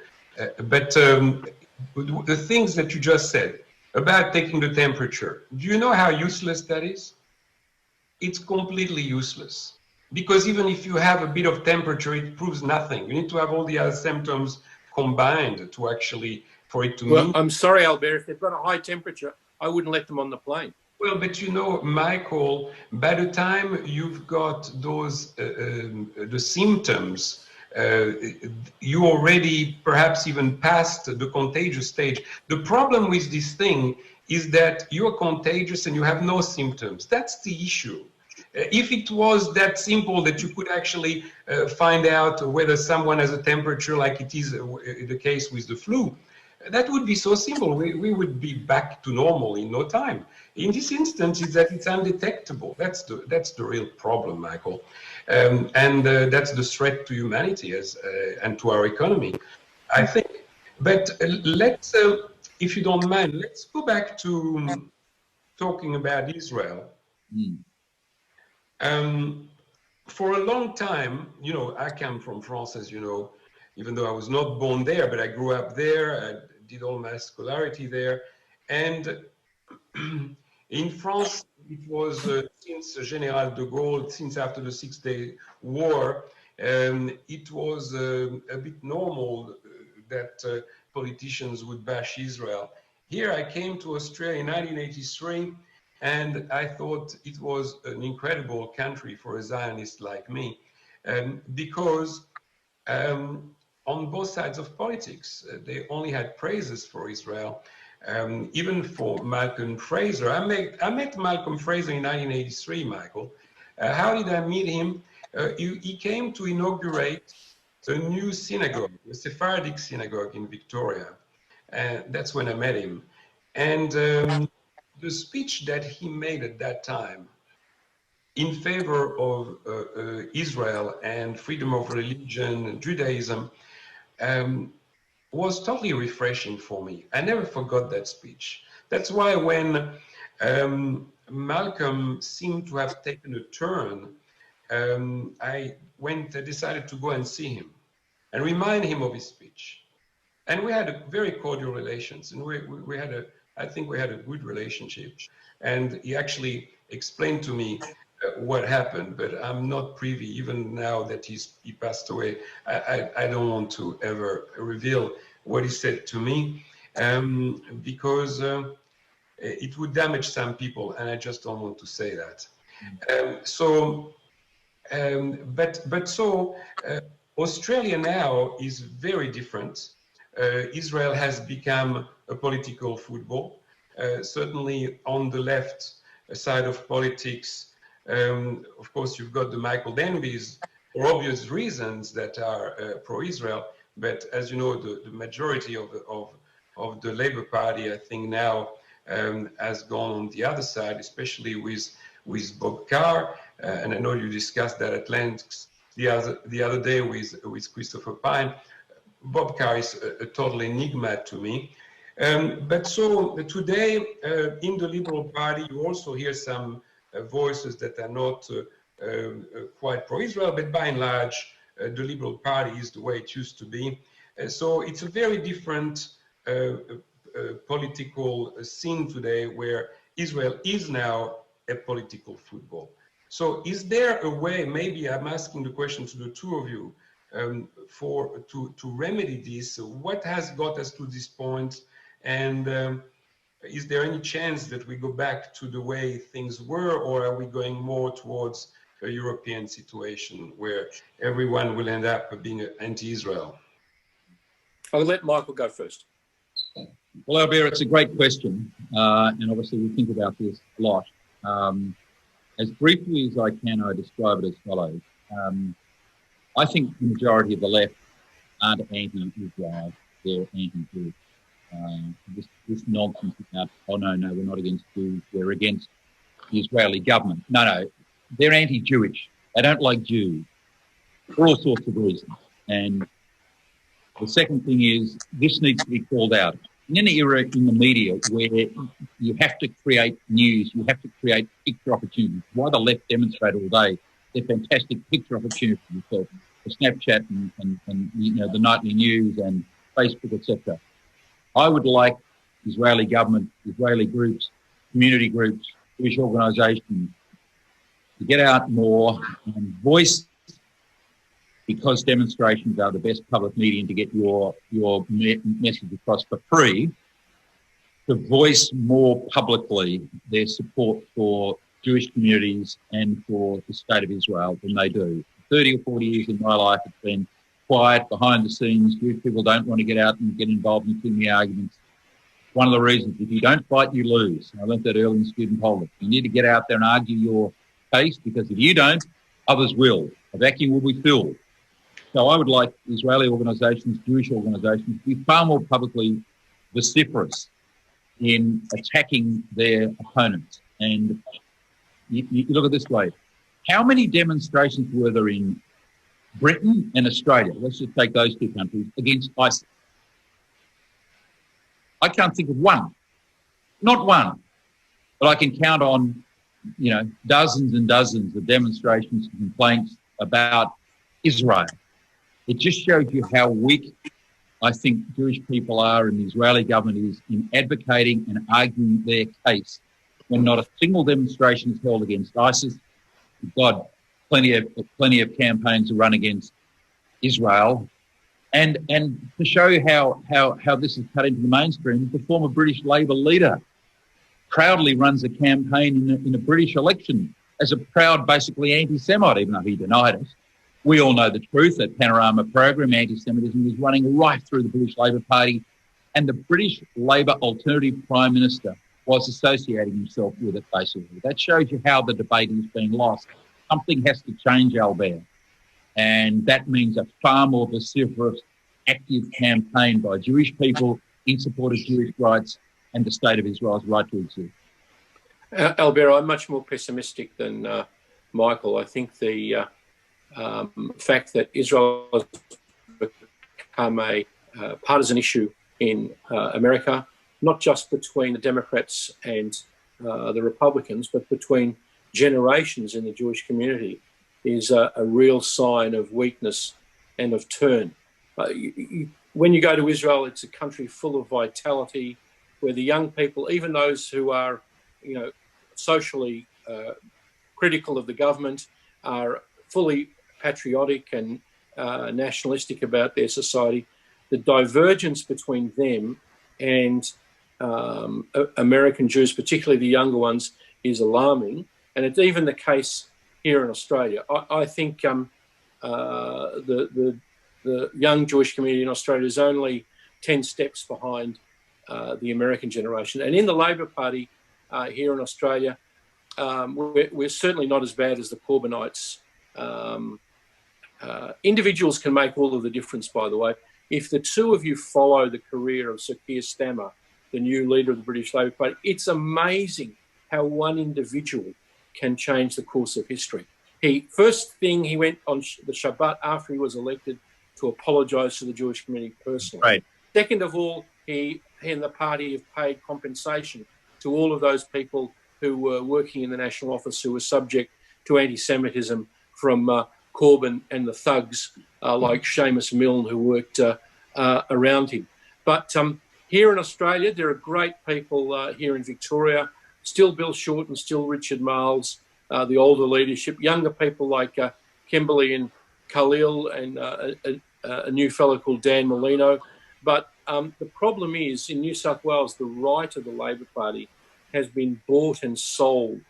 B: But the things that you just said about taking the temperature, do you know how useless that is? It's completely useless. Because even if you have a bit of temperature, it proves nothing. You need to have all the other symptoms combined to actually, for it to mean.
C: I'm sorry, Albert, if they've got a high temperature, I wouldn't let them on the plane.
B: Well, but you know, Michael, by the time you've got those the symptoms, you already perhaps even passed the contagious stage. The problem with this thing is that you're contagious and you have no symptoms. That's the issue. If it was that simple that you could actually find out whether someone has a temperature like it is the case with the flu, that would be so simple. We would be back to normal in no time. In this instance, it's that it's undetectable. That's the real problem, Michael, and that's the threat to humanity and to our economy, I think. But let's, if you don't mind, let's go back to talking about Israel. For a long time, you know, I come from France, as you know, even though I was not born there, but I grew up there. I did all my scholarity there. And in France, it was since General de Gaulle, since after the 6-Day War, it was a bit normal that politicians would bash Israel. Here I came to Australia in 1983, and I thought it was an incredible country for a Zionist like me, because on both sides of politics, they only had praises for Israel. Even for Malcolm Fraser. I met Malcolm Fraser in 1983, Michael. How did I meet him? He came to inaugurate a new synagogue, a Sephardic synagogue in Victoria. And that's when I met him. And the speech that he made at that time in favor of Israel and freedom of religion and Judaism was totally refreshing for me. I never forgot that speech. That's why when Malcolm seemed to have taken a turn, I decided to go and see him and remind him of his speech. And we had a very cordial relations, and I think we had a good relationship. And he actually explained to me what happened, but I'm not privy, even now that he passed away. I don't want to ever reveal what he said to me, because it would damage some people, and I just don't want to say that. Australia now is very different. Israel has become a political football. Certainly on the left side of politics, of course, you've got the Michael Danbys for obvious reasons that are pro-Israel. But as you know, the majority of the Labour Party, I think now, has gone on the other side, especially with Bob Carr. And I know you discussed that at length the other day with Christopher Pine. Bob Carr is a total enigma to me. But so today in the Liberal Party, you also hear some voices that are not quite pro-Israel, but by and large, the Liberal Party is the way it used to be. So it's a very different political scene today, where Israel is now a political football. So is there a way, maybe I'm asking the question to the two of you, to remedy this? What has got us to this point? And is there any chance that we go back to the way things were, or are we going more towards a European situation where everyone will end up being anti-Israel?
C: I'll let Michael go first.
A: Well, Albert, it's a great question, and obviously we think about this a lot. As briefly as I can, I describe it as follows. I think the majority of the left aren't anti-Israel, they're anti-Jewish. This nonsense about, oh no, we're not against Jews, we're against the Israeli government. No, they're anti-Jewish. They don't like Jews for all sorts of reasons. And the second thing is, this needs to be called out. In any era in the media where you have to create news, you have to create picture opportunities. Why the left demonstrate all day? They're fantastic picture opportunities for Snapchat and you know, the nightly news and Facebook, etc. I would like Israeli government, Israeli groups, community groups, Jewish organisations to get out more and voice, because demonstrations are the best public medium to get your message across for free. to voice more publicly their support for Jewish communities and for the state of Israel than they do. 30 or 40 years in my life, it's been quiet, behind the scenes. Jewish people don't want to get out and get involved in too many arguments. One of the reasons, if you don't fight, you lose. I learned that early in student politics. You need to get out there and argue your case, because if you don't, others will. A vacuum will be filled. So I would like Israeli organisations, Jewish organisations, to be far more publicly vociferous in attacking their opponents. And you look at it this way. How many demonstrations were there in Britain and Australia, let's just take those two countries, against ISIS? I can't think of one. Not one. But I can count on, dozens and dozens of demonstrations and complaints about Israel. It just shows you how weak I think Jewish people are and the Israeli government is in advocating and arguing their case when not a single demonstration is held against ISIS. God, plenty of campaigns are run against Israel. And to show you how this is cut into the mainstream, the former British Labor leader proudly runs a campaign in a British election as a proud, basically, anti-Semite, even though he denied it. We all know the truth. That Panorama program, anti-Semitism, is running right through the British Labor Party, and the British Labor Alternative Prime Minister was associating himself with it, basically. That shows you how the debate is being lost. Something has to change, Albert, and that means a far more vociferous, active campaign by Jewish people in support of Jewish rights and the state of Israel's right to exist.
C: Albert, I'm much more pessimistic than Michael. I think the fact that Israel has become a partisan issue in America, not just between the Democrats and the Republicans, but between generations in the Jewish community, is a real sign of weakness and of turn. When you go to Israel, it's a country full of vitality, where the young people, even those who are, socially critical of the government, are fully patriotic and nationalistic about their society. The divergence between them and American Jews, particularly the younger ones, is alarming. And it's even the case here in Australia. I think the young Jewish community in Australia is only 10 steps behind the American generation. And in the Labor Party here in Australia, we're certainly not as bad as the Corbynites. Individuals can make all of the difference, by the way. If the two of you follow the career of Sir Keir Starmer, the new leader of the British Labor Party, it's amazing how one individual can change the course of history. First thing, he went on the Shabbat after he was elected to apologise to the Jewish community personally.
A: Right.
C: Second of all, he and the party have paid compensation to all of those people who were working in the National Office who were subject to anti-Semitism from Corbyn and the thugs like Seamus Milne who worked around him. But here in Australia, there are great people here in Victoria, still Bill Shorten, still Richard Marles, the older leadership, younger people like Kimberley and Khalil and a new fellow called Dan Molino. But the problem is, in New South Wales, the right of the Labor Party has been bought and sold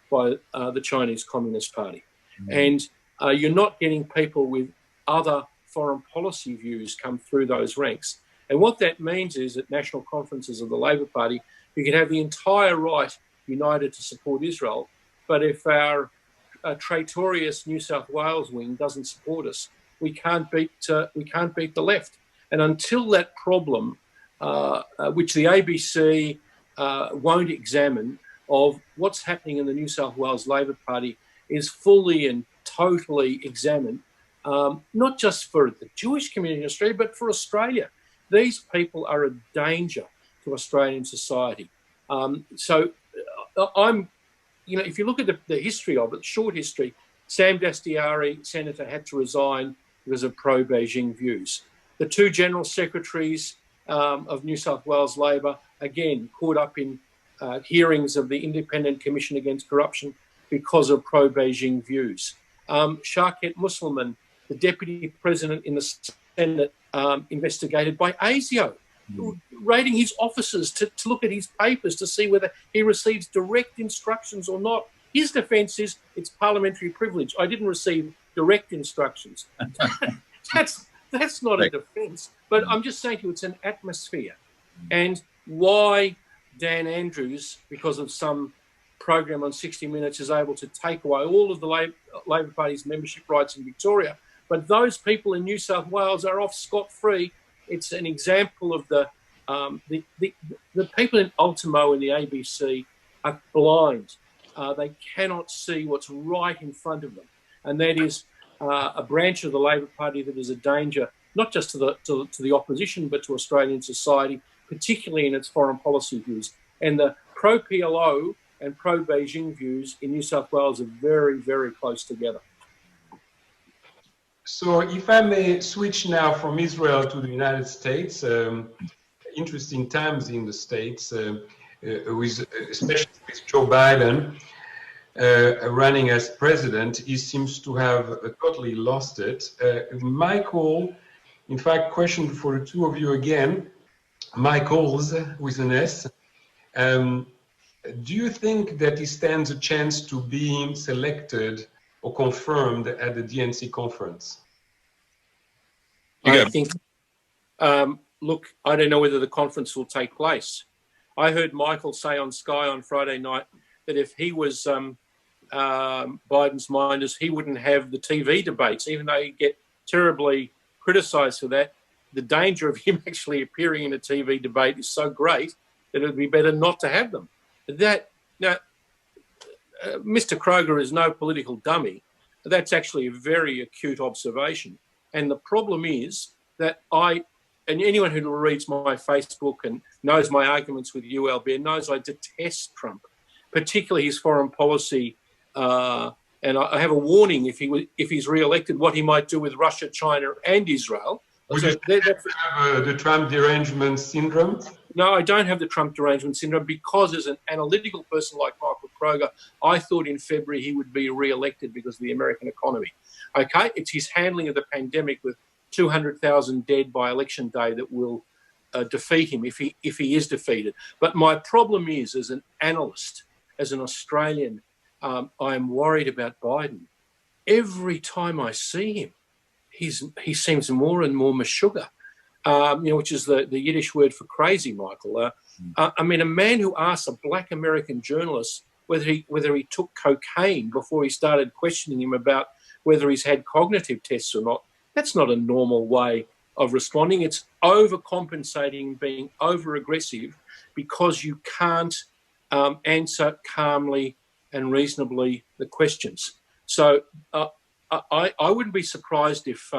C: by the Chinese Communist Party. And you're not getting people with other foreign policy views come through those ranks. And what that means is at national conferences of the Labor Party, you can have the entire right united to support Israel, but if our traitorous New South Wales wing doesn't support us, we can't beat the left. And until that problem, which the ABC won't examine, of what's happening in the New South Wales Labor Party is fully and totally examined, not just for the Jewish community in Australia, but for Australia. These people are a danger to Australian society. So if you look at the history of it, short history, Sam Dastyari, Senator, had to resign because of pro-Beijing views. The two General Secretaries of New South Wales Labor, again, caught up in hearings of the Independent Commission Against Corruption because of pro-Beijing views. Sharket Musselman, the Deputy President in the Senate, investigated by ASIO raiding his offices to look at his papers to see whether he receives direct instructions or not. His defence is it's parliamentary privilege. I didn't receive direct instructions. That's not a defence. But I'm just saying to you, it's an atmosphere. And why Dan Andrews, because of some program on 60 Minutes, is able to take away all of the Labor Party's membership rights in Victoria, but those people in New South Wales are off scot-free. It's an example of the people in Ultimo and the ABC are blind. They cannot see what's right in front of them, and that is a branch of the Labor Party that is a danger not just to the opposition but to Australian society, particularly in its foreign policy views. And the pro-PLO and pro-Beijing views in New South Wales are very, very close together.
B: So if I may switch now from Israel to the United States, interesting times in the States, especially with Joe Biden running as president. He seems to have totally lost it. Michael, in fact, question for the two of you again, Michaels with an S. Do you think that he stands a chance to be selected or confirmed at the DNC conference?
C: I think, look, I don't know whether the conference will take place. I heard Michael say on Sky on Friday night that if he was Biden's minders, he wouldn't have the TV debates, even though he'd get terribly criticised for that. The danger of him actually appearing in a TV debate is so great that it would be better not to have them. Now, Mr. Kroger is no political dummy. That's actually a very acute observation. And the problem is that and anyone who reads my Facebook and knows my arguments with ULB knows I detest Trump, particularly his foreign policy. And I have a warning if he's re-elected, what he might do with Russia, China, and Israel.
B: Would you have the Trump derangement syndrome?
C: No, I don't have the Trump derangement syndrome because as an analytical person like Michael Kroger, I thought in February he would be re-elected because of the American economy. Okay, it's his handling of the pandemic with 200,000 dead by election day that will defeat him if he is defeated. But my problem is, as an analyst, as an Australian, I'm worried about Biden. Every time I see him, he seems more and more meshuggah, which is the Yiddish word for crazy, Michael. I mean, a man who asks a black American journalist whether he took cocaine before he started questioning him about whether he's had cognitive tests or not, that's not a normal way of responding. It's overcompensating, being over-aggressive because you can't answer calmly and reasonably the questions. So I wouldn't be surprised if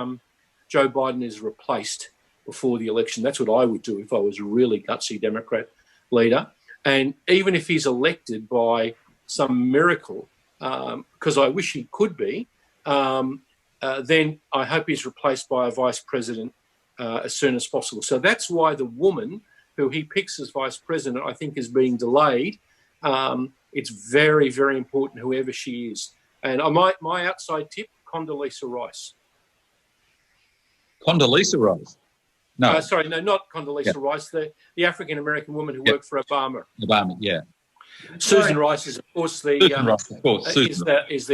C: Joe Biden is replaced before the election. That's what I would do if I was a really gutsy Democrat leader. And even if he's elected by some miracle, because I wish he could be, then I hope he's replaced by a vice president as soon as possible. So that's why the woman who he picks as vice president, I think, is being delayed. It's very, very important, whoever she is. And my outside tip, Condoleezza Rice.
A: Condoleezza Rice? No.
C: Sorry, no, not Condoleezza Rice, the African-American woman who worked for Obama.
A: Obama, yeah.
C: Susan Rice is, of course, the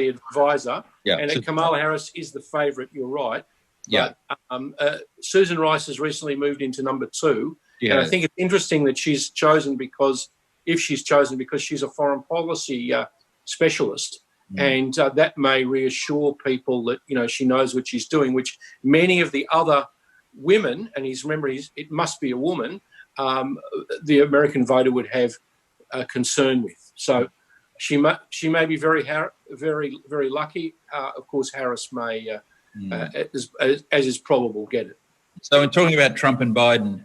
C: advisor, and Kamala Harris is the favourite. You're right.
A: Yeah.
C: But, Susan Rice has recently moved into number 2,
A: yeah.
C: And I think it's interesting that she's chosen because she's a foreign policy specialist, and that may reassure people that she knows what she's doing, which many of the other women, and it must be a woman, the American voter would have concern with. So she may be very, very, very lucky. Of course, Harris may, as is probable, get it.
A: So in talking about Trump and Biden,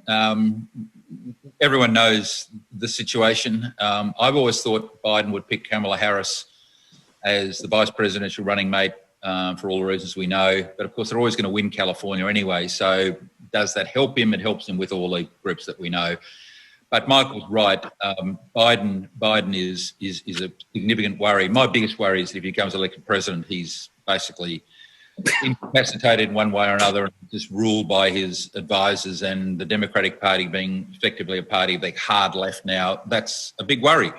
A: everyone knows the situation. I've always thought Biden would pick Kamala Harris as the vice presidential running mate for all the reasons we know. But of course, they're always going to win California anyway. So does that help him? It helps him with all the groups that we know. But Michael's right. Biden is a significant worry. My biggest worry is if he becomes elected president, he's basically incapacitated in one way or another, and just ruled by his advisors, and the Democratic Party being effectively a party of the hard left now, that's a big worry.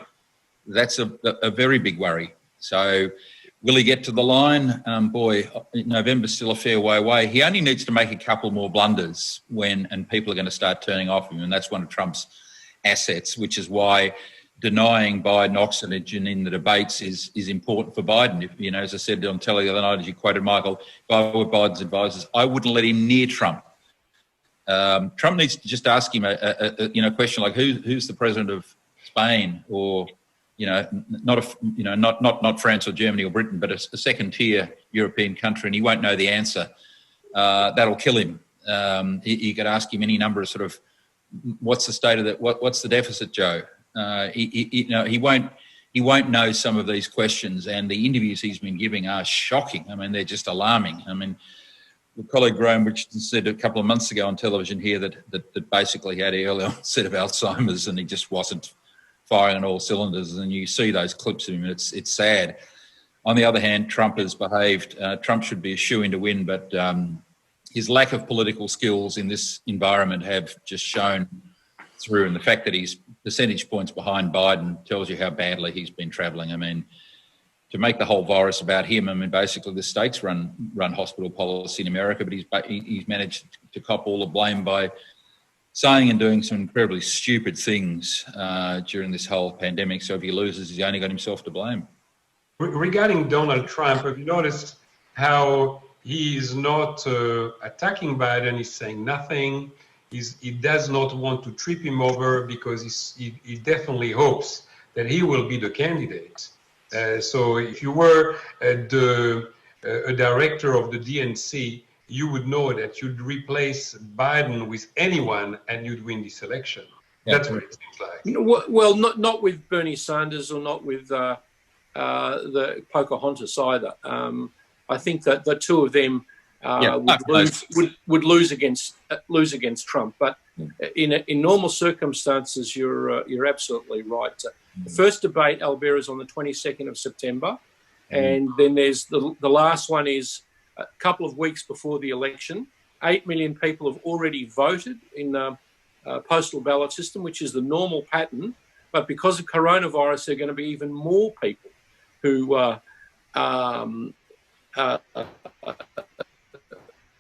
A: That's a very big worry. So will he get to the line? Boy, November's still a fair way away. He only needs to make a couple more blunders and people are going to start turning off him, and that's one of Trump's assets, which is why denying Biden oxygen in the debates is important for Biden. If, as I said on telly the other night, as you quoted Michael, if I were Biden's advisors, I wouldn't let him near Trump. Trump needs to just ask him a question like, who's the president of Spain, or not France or Germany or Britain, but a second tier European country, and he won't know the answer. That'll kill him. You could ask him any number of sort of, what's the state of that? What's the deficit, Joe? He won't know some of these questions, and the interviews he's been giving are shocking. I mean, they're just alarming. I mean, the colleague Graham Richardson said a couple of months ago on television here that basically he had early onset of Alzheimer's, and he just wasn't firing on all cylinders. And you see those clips of him, and it's sad. On the other hand, Trump has behaved. Trump should be a shoo-in to win, but his lack of political skills in this environment have just shown through, and the fact that he's percentage points behind Biden tells you how badly he's been travelling. I mean, to make the whole virus about him, I mean, basically the states run hospital policy in America, but he's managed to cop all the blame by saying and doing some incredibly stupid things during this whole pandemic. So if he loses, he's only got himself to blame.
B: Regarding Donald Trump, have you noticed how he is not attacking Biden? He's saying nothing. He does not want to trip him over, because he definitely hopes that he will be the candidate. So if you were a director of the DNC, you would know that you'd replace Biden with anyone and you'd win this election. Yeah. That's what it seems like.
C: Well, not with Bernie Sanders, or not with the Pocahontas either. I think that the two of them would lose against Trump. But in normal circumstances, you're absolutely right. The first debate, Albert, is on the 22nd of September, and then there's the last one is a couple of weeks before the election. 8 million people have already voted in the postal ballot system, which is the normal pattern. But because of coronavirus, there are going to be even more people who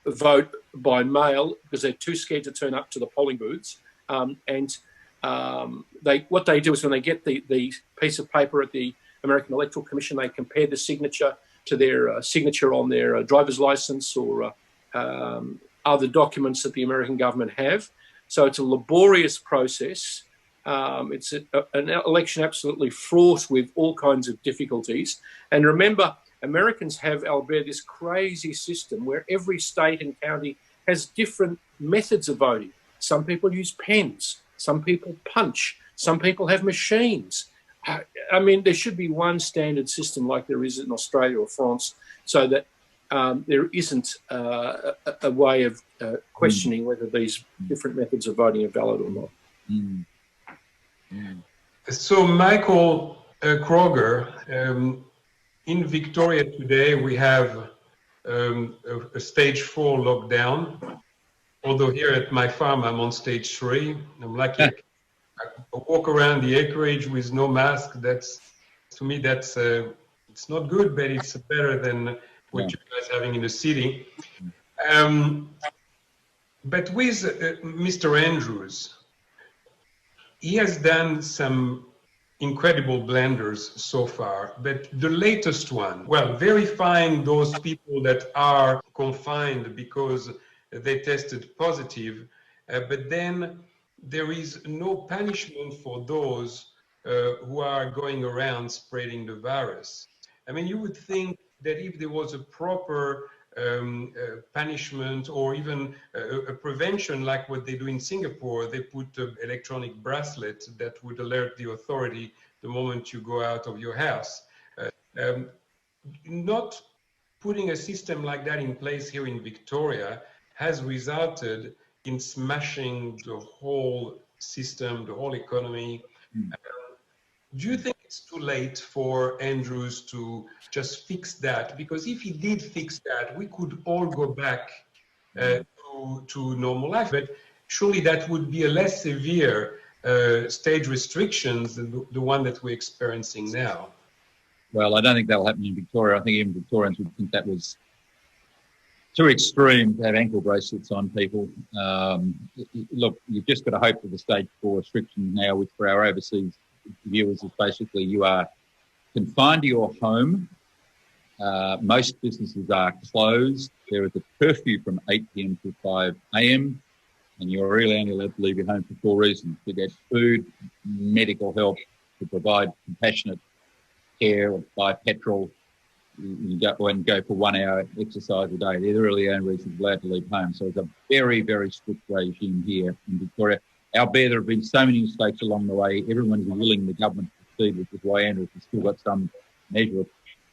C: vote by mail because they're too scared to turn up to the polling booths. What they do is, when they get the piece of paper at the American Electoral Commission, they compare the signature to their signature on their driver's license or other documents that the American government have. So it's a laborious process. It's an election absolutely fraught with all kinds of difficulties. And remember, Americans have, Albert, this crazy system where every state and county has different methods of voting. Some people use pens, some people punch, some people have machines. I mean, there should be one standard system like there is in Australia or France, so that there isn't a way of questioning whether these different methods of voting are valid or not.
A: Mm. Mm.
B: So, Michael Kroger, in Victoria today, we have a stage 4 lockdown. Although here at my farm, I'm on stage 3. I'm lucky. I walk around the acreage with no mask. To me, it's not good, but it's better than what you guys are having in the city. But with Mr. Andrews, he has done some incredible blunders so far, but the latest one, verifying those people that are confined because they tested positive, but then there is no punishment for those who are going around spreading the virus. I mean, you would think that if there was a proper punishment or even a prevention like what they do in Singapore, they put an electronic bracelet that would alert the authority the moment you go out of your house. Not putting a system like that in place here in Victoria has resulted in smashing the whole system, the whole economy. Do you think it's too late for Andrews to just fix that? Because if he did fix that, we could all go back to normal life. But surely that would be a less severe stage restrictions than the one that we're experiencing now.
A: Well, I don't think that'll happen in Victoria. I think even Victorians would think that was too extreme to have ankle bracelets on people. Look, you've just got to hope for the stage 4 restriction now, which for our overseas viewers is basically you are confined to your home. Most businesses are closed. There is a curfew from 8 p.m. to 5 a.m. and you're really only allowed to leave your home for 4 reasons: to get food, medical help, to provide compassionate care, or buy petrol. You go for 1 hour exercise a day. They're really the only reasons allowed to leave home. So it's a very, very strict regime here in Victoria. Albeit there have been so many mistakes along the way, everyone's willing the government to proceed, which is why Andrews has still got some measure of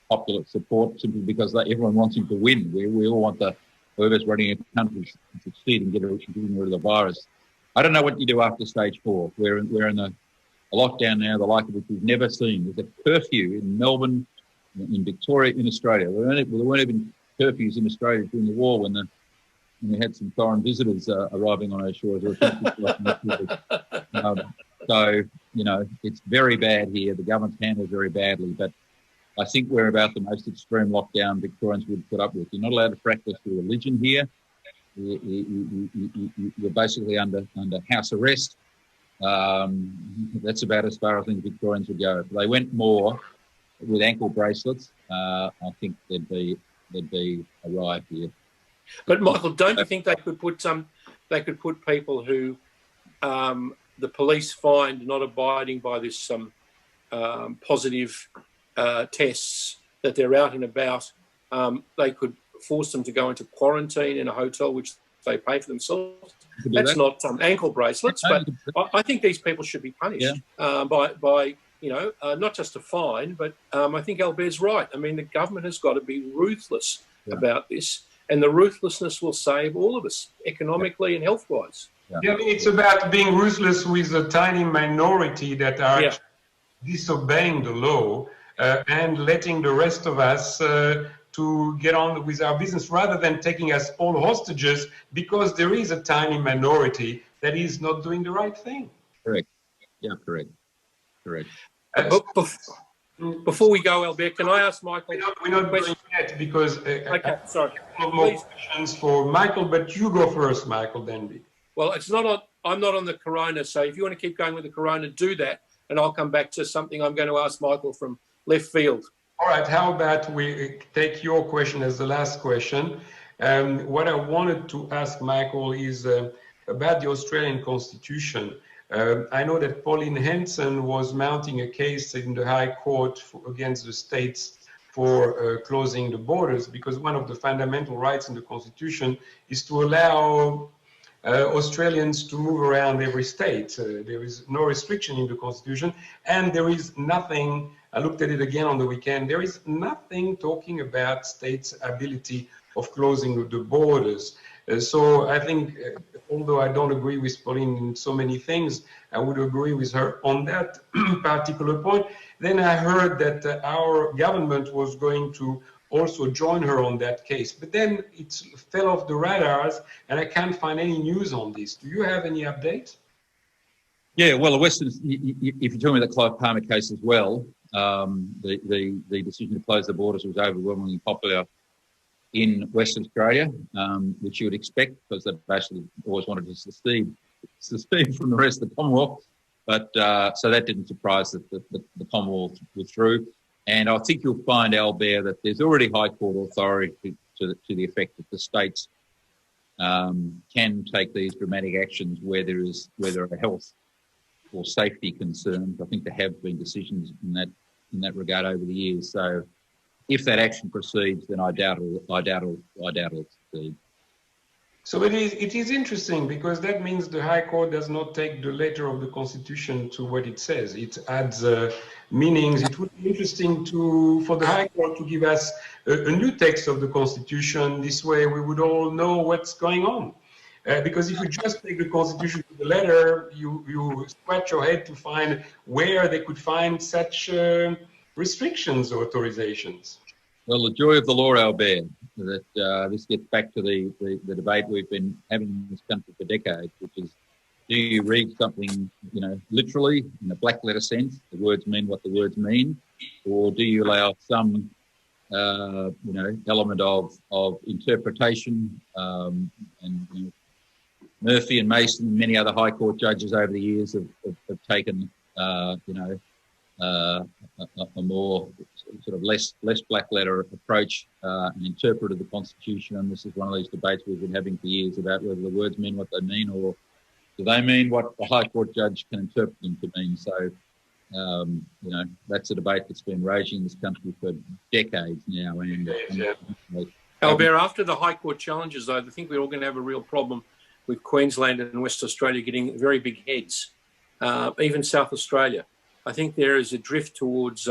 A: popular support, simply because everyone wants him to win. We all want whoever's running a country to succeed and getting rid of the virus. I don't know what you do after stage 4. We're in a lockdown now, the like of which we've never seen. There's a curfew in Melbourne, in Victoria, in Australia. There weren't even curfews in Australia during the war when we had some foreign visitors arriving on our shores. So, it's very bad here. The government's handled very badly, but I think we're about the most extreme lockdown Victorians would put up with. You're not allowed to practice your religion here. You're basically under house arrest. That's about as far as I think Victorians would go. If they went more with ankle bracelets, I think there'd be a riot here.
C: But Michael, don't you think they could put people who the police find not abiding by this positive tests, that they're out and about, they could force them to go into quarantine in a hotel which they pay for themselves? That's not ankle bracelets, but I think these people should be punished by not just a fine, but I think Albert's right. I mean, the government has got to be ruthless about this, and the ruthlessness will save all of us economically and health-wise.
B: Yeah, I mean, it's about being ruthless with a tiny minority that are disobeying the law and letting the rest of us to get on with our business, rather than taking us all hostages because there is a tiny minority that is not doing the right thing.
A: Correct. Yeah, correct.
C: Before we go, Albert, can I ask Michael?
B: We're not going yet because
C: okay, sorry.
B: I have more questions for Michael, but you go first, Michael Danby.
C: Well, I'm not on the corona, so if you want to keep going with the corona, do that, and I'll come back to something I'm going to ask Michael from left field.
B: All right, how about we take your question as the last question? What I wanted to ask Michael is about the Australian Constitution. I know that Pauline Hanson was mounting a case in the High Court against the states for closing the borders, because one of the fundamental rights in the Constitution is to allow Australians to move around every state. There is no restriction in the Constitution, and there is nothing, I looked at it again on the weekend, there is nothing talking about states' ability of closing the borders. So I think, although I don't agree with Pauline in so many things, I would agree with her on that particular point. Then I heard that our government was going to also join her on that case. But then it fell off the radars, and I can't find any news on this. Do you have any updates?
A: Yeah, well, the Western, if you're talking about the Clive Palmer case as well, the decision to close the borders was overwhelmingly popular in Western Australia, which you would expect, because they basically always wanted to secede from the rest of the Commonwealth. But so that didn't surprise that the Commonwealth withdrew. And I think you'll find, Albert, that there's already High Court authority to the effect that the states can take these dramatic actions where there are health or safety concerns. I think there have been decisions in that regard over the years. So if that action proceeds, then I doubt it'll succeed.
B: So it is interesting, because that means the High Court does not take the letter of the Constitution to what it says. It adds meanings. It would be interesting for the High Court to give us a new text of the Constitution. This way we would all know what's going on. Because if you just take the Constitution to the letter, you scratch your head to find where they could find such restrictions or authorizations.
A: Well, the joy of the law, Albert, that this gets back to the debate we've been having in this country for decades, which is, do you read something, literally in a black letter sense, the words mean what the words mean, or do you allow some, element of interpretation? And Murphy and Mason and many other High Court judges over the years have taken, a more sort of less black letter approach and interpreted the Constitution. And this is one of these debates we've been having for years about whether the words mean what they mean, or do they mean what the High Court judge can interpret them to mean. So, that's a debate that's been raging in this country for decades now.
C: Albert, after the High Court challenges, though, I think we're all going to have a real problem with Queensland and West Australia getting very big heads, even South Australia. I think there is a drift towards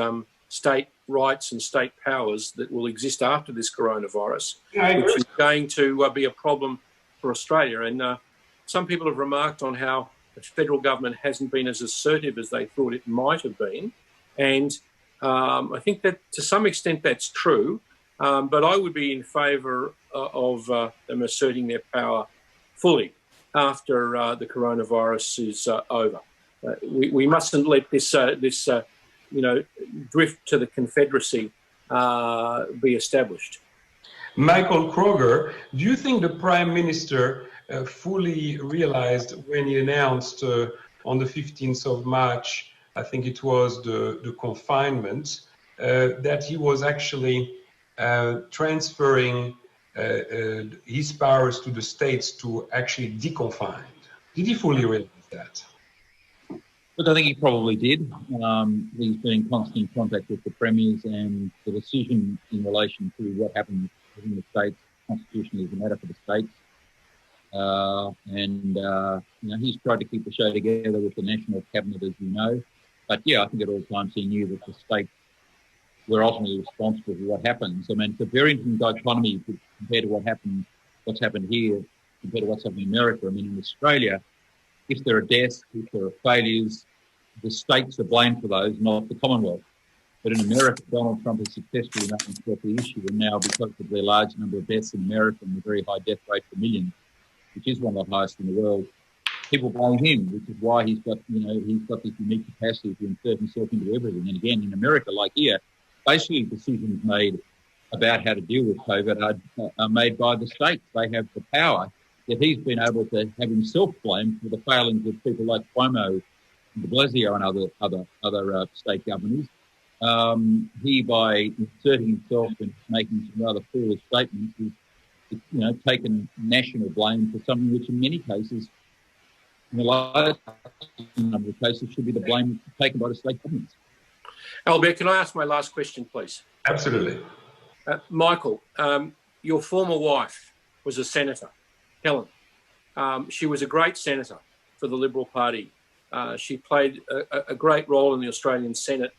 C: state rights and state powers that will exist after this coronavirus, which is going to be a problem for Australia. And some people have remarked on how the federal government hasn't been as assertive as they thought it might have been. And I think that to some extent that's true, but I would be in favour of them asserting their power fully after the coronavirus is over. We mustn't let this drift to the Confederacy be established.
B: Michael Kroger, do you think the Prime Minister fully realized when he announced on the 15th of March, I think it was the confinement, that he was actually transferring his powers to the states to actually deconfine? Did he fully realize that?
A: Look, I think he probably did. He's been in constant contact with the premiers, and the decision in relation to what happens in the states constitutionally is a matter for the states. He's tried to keep the show together with the National Cabinet, as you know. But yeah, I think at all times he knew that the states were ultimately responsible for what happens. I mean, it's a very interesting dichotomy compared to what's happened here, compared to what's happening in America. I mean, in Australia, if there are deaths, if there are failures, the states are blamed for those, not the Commonwealth. But in America, Donald Trump has successfully made himself the issue, and now because of the large number of deaths in America and the very high death rate per million, which is one of the highest in the world, people blame him, which is why he's got this unique capacity to insert himself into everything. And again, in America, like here, basically decisions made about how to deal with COVID are made by the states. They have the power. That he's been able to have himself blamed for the failings of people like Cuomo, de Blasio, and other state governors. He, by inserting himself and making some rather foolish statements, has taken national blame for something which, in many cases, in a large number of cases, should be the blame taken by the state governments.
C: Albert, can I ask my last question, please?
B: Absolutely.
C: Michael, your former wife was a senator. Helen. She was a great senator for the Liberal Party. She played a great role in the Australian Senate,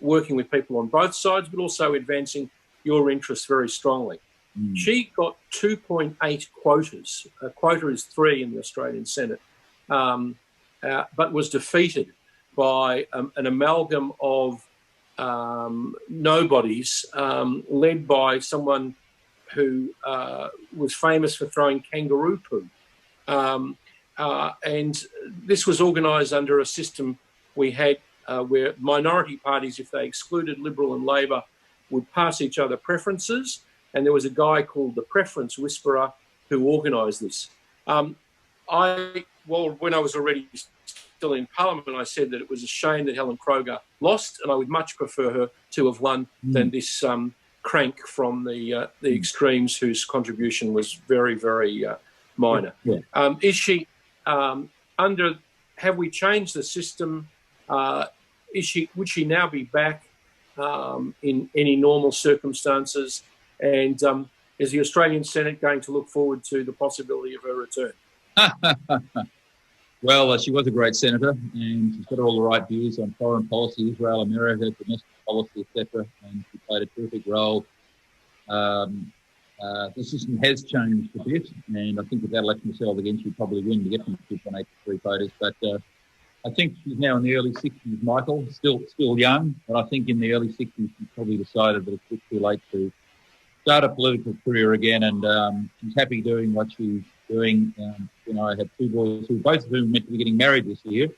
C: working with people on both sides, but also advancing your interests very strongly. She got 2.8 quotas. A quota is 3 in the Australian Senate, but was defeated by an amalgam of nobodies led by someone who was famous for throwing kangaroo poo. And this was organised under a system we had where minority parties, if they excluded Liberal and Labor, would pass each other preferences. And there was a guy called the Preference Whisperer who organised this. When I was already still in Parliament, I said that it was a shame that Helen Kroger lost, and I would much prefer her to have won than this crank from the extremes whose contribution was very, very minor. Yeah. Is she have we changed the system? Would she now be back in any normal circumstances? And is the Australian Senate going to look forward to the possibility of her return?
A: Well, she was a great senator, and she's got all the right views on foreign policy, Israel, America, domestic policy, etc. And she played a terrific role The system has changed a bit, and I think if that election was held again, she'd probably win to get from 2.8 to 3 voters. But I think she's now in the early 60s, Michael, still young, but I think in the early 60s she's probably decided that it's too late to start a political career again, and she's happy doing what she's doing. I have 2 boys who both of whom are meant to be getting married this year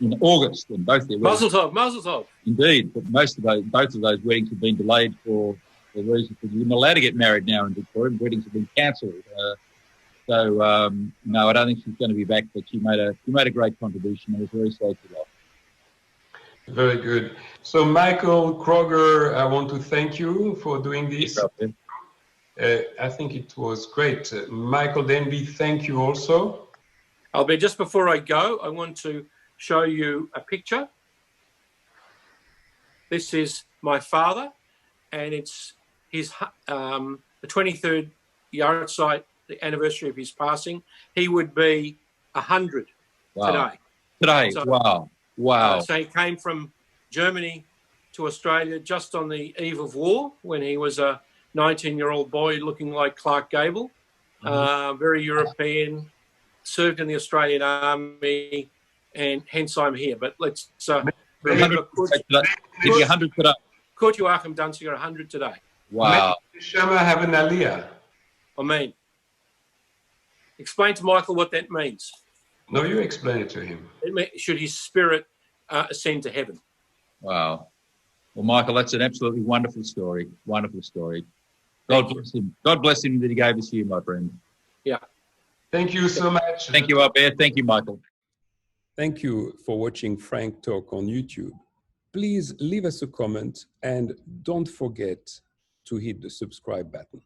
A: in August, and both their weddings.
C: Mazel tov.
A: Indeed, but both of those weddings have been delayed for the reason that you're not allowed to get married now in Victoria. Weddings have been cancelled. No, I don't think she's going to be back, but she made a great contribution. I was very sorry for that.
B: Very good. So, Michael Kroger, I want to thank you for doing this. I think it was great. Michael Danby, thank you also.
C: Albert, just before I go, I want to show you a picture. This is my father, and it's his the 23rd yahrzeit, the anniversary of his passing. He would be 100 today. So,
A: wow.
C: So he came from Germany to Australia just on the eve of war when he was a 19-year-old boy looking like Clark Gable, very European, served in the Australian Army, and hence I'm here. But let's remember, Kurt Joachim Danziger, 100 today.
B: Wow. Shama have an aliyah.
C: Amen. Explain to Michael what that means.
B: No, you explain it to him.
C: Should his spirit ascend to heaven?
A: Wow. Well, Michael, that's an absolutely wonderful story. Wonderful story. God bless him. God bless him that he gave us you, my friend.
C: Yeah.
B: Thank you so much.
A: Thank you, Albert. Thank you, Michael.
D: Thank you for watching Frank Talk on YouTube. Please leave us a comment and don't forget to hit the subscribe button.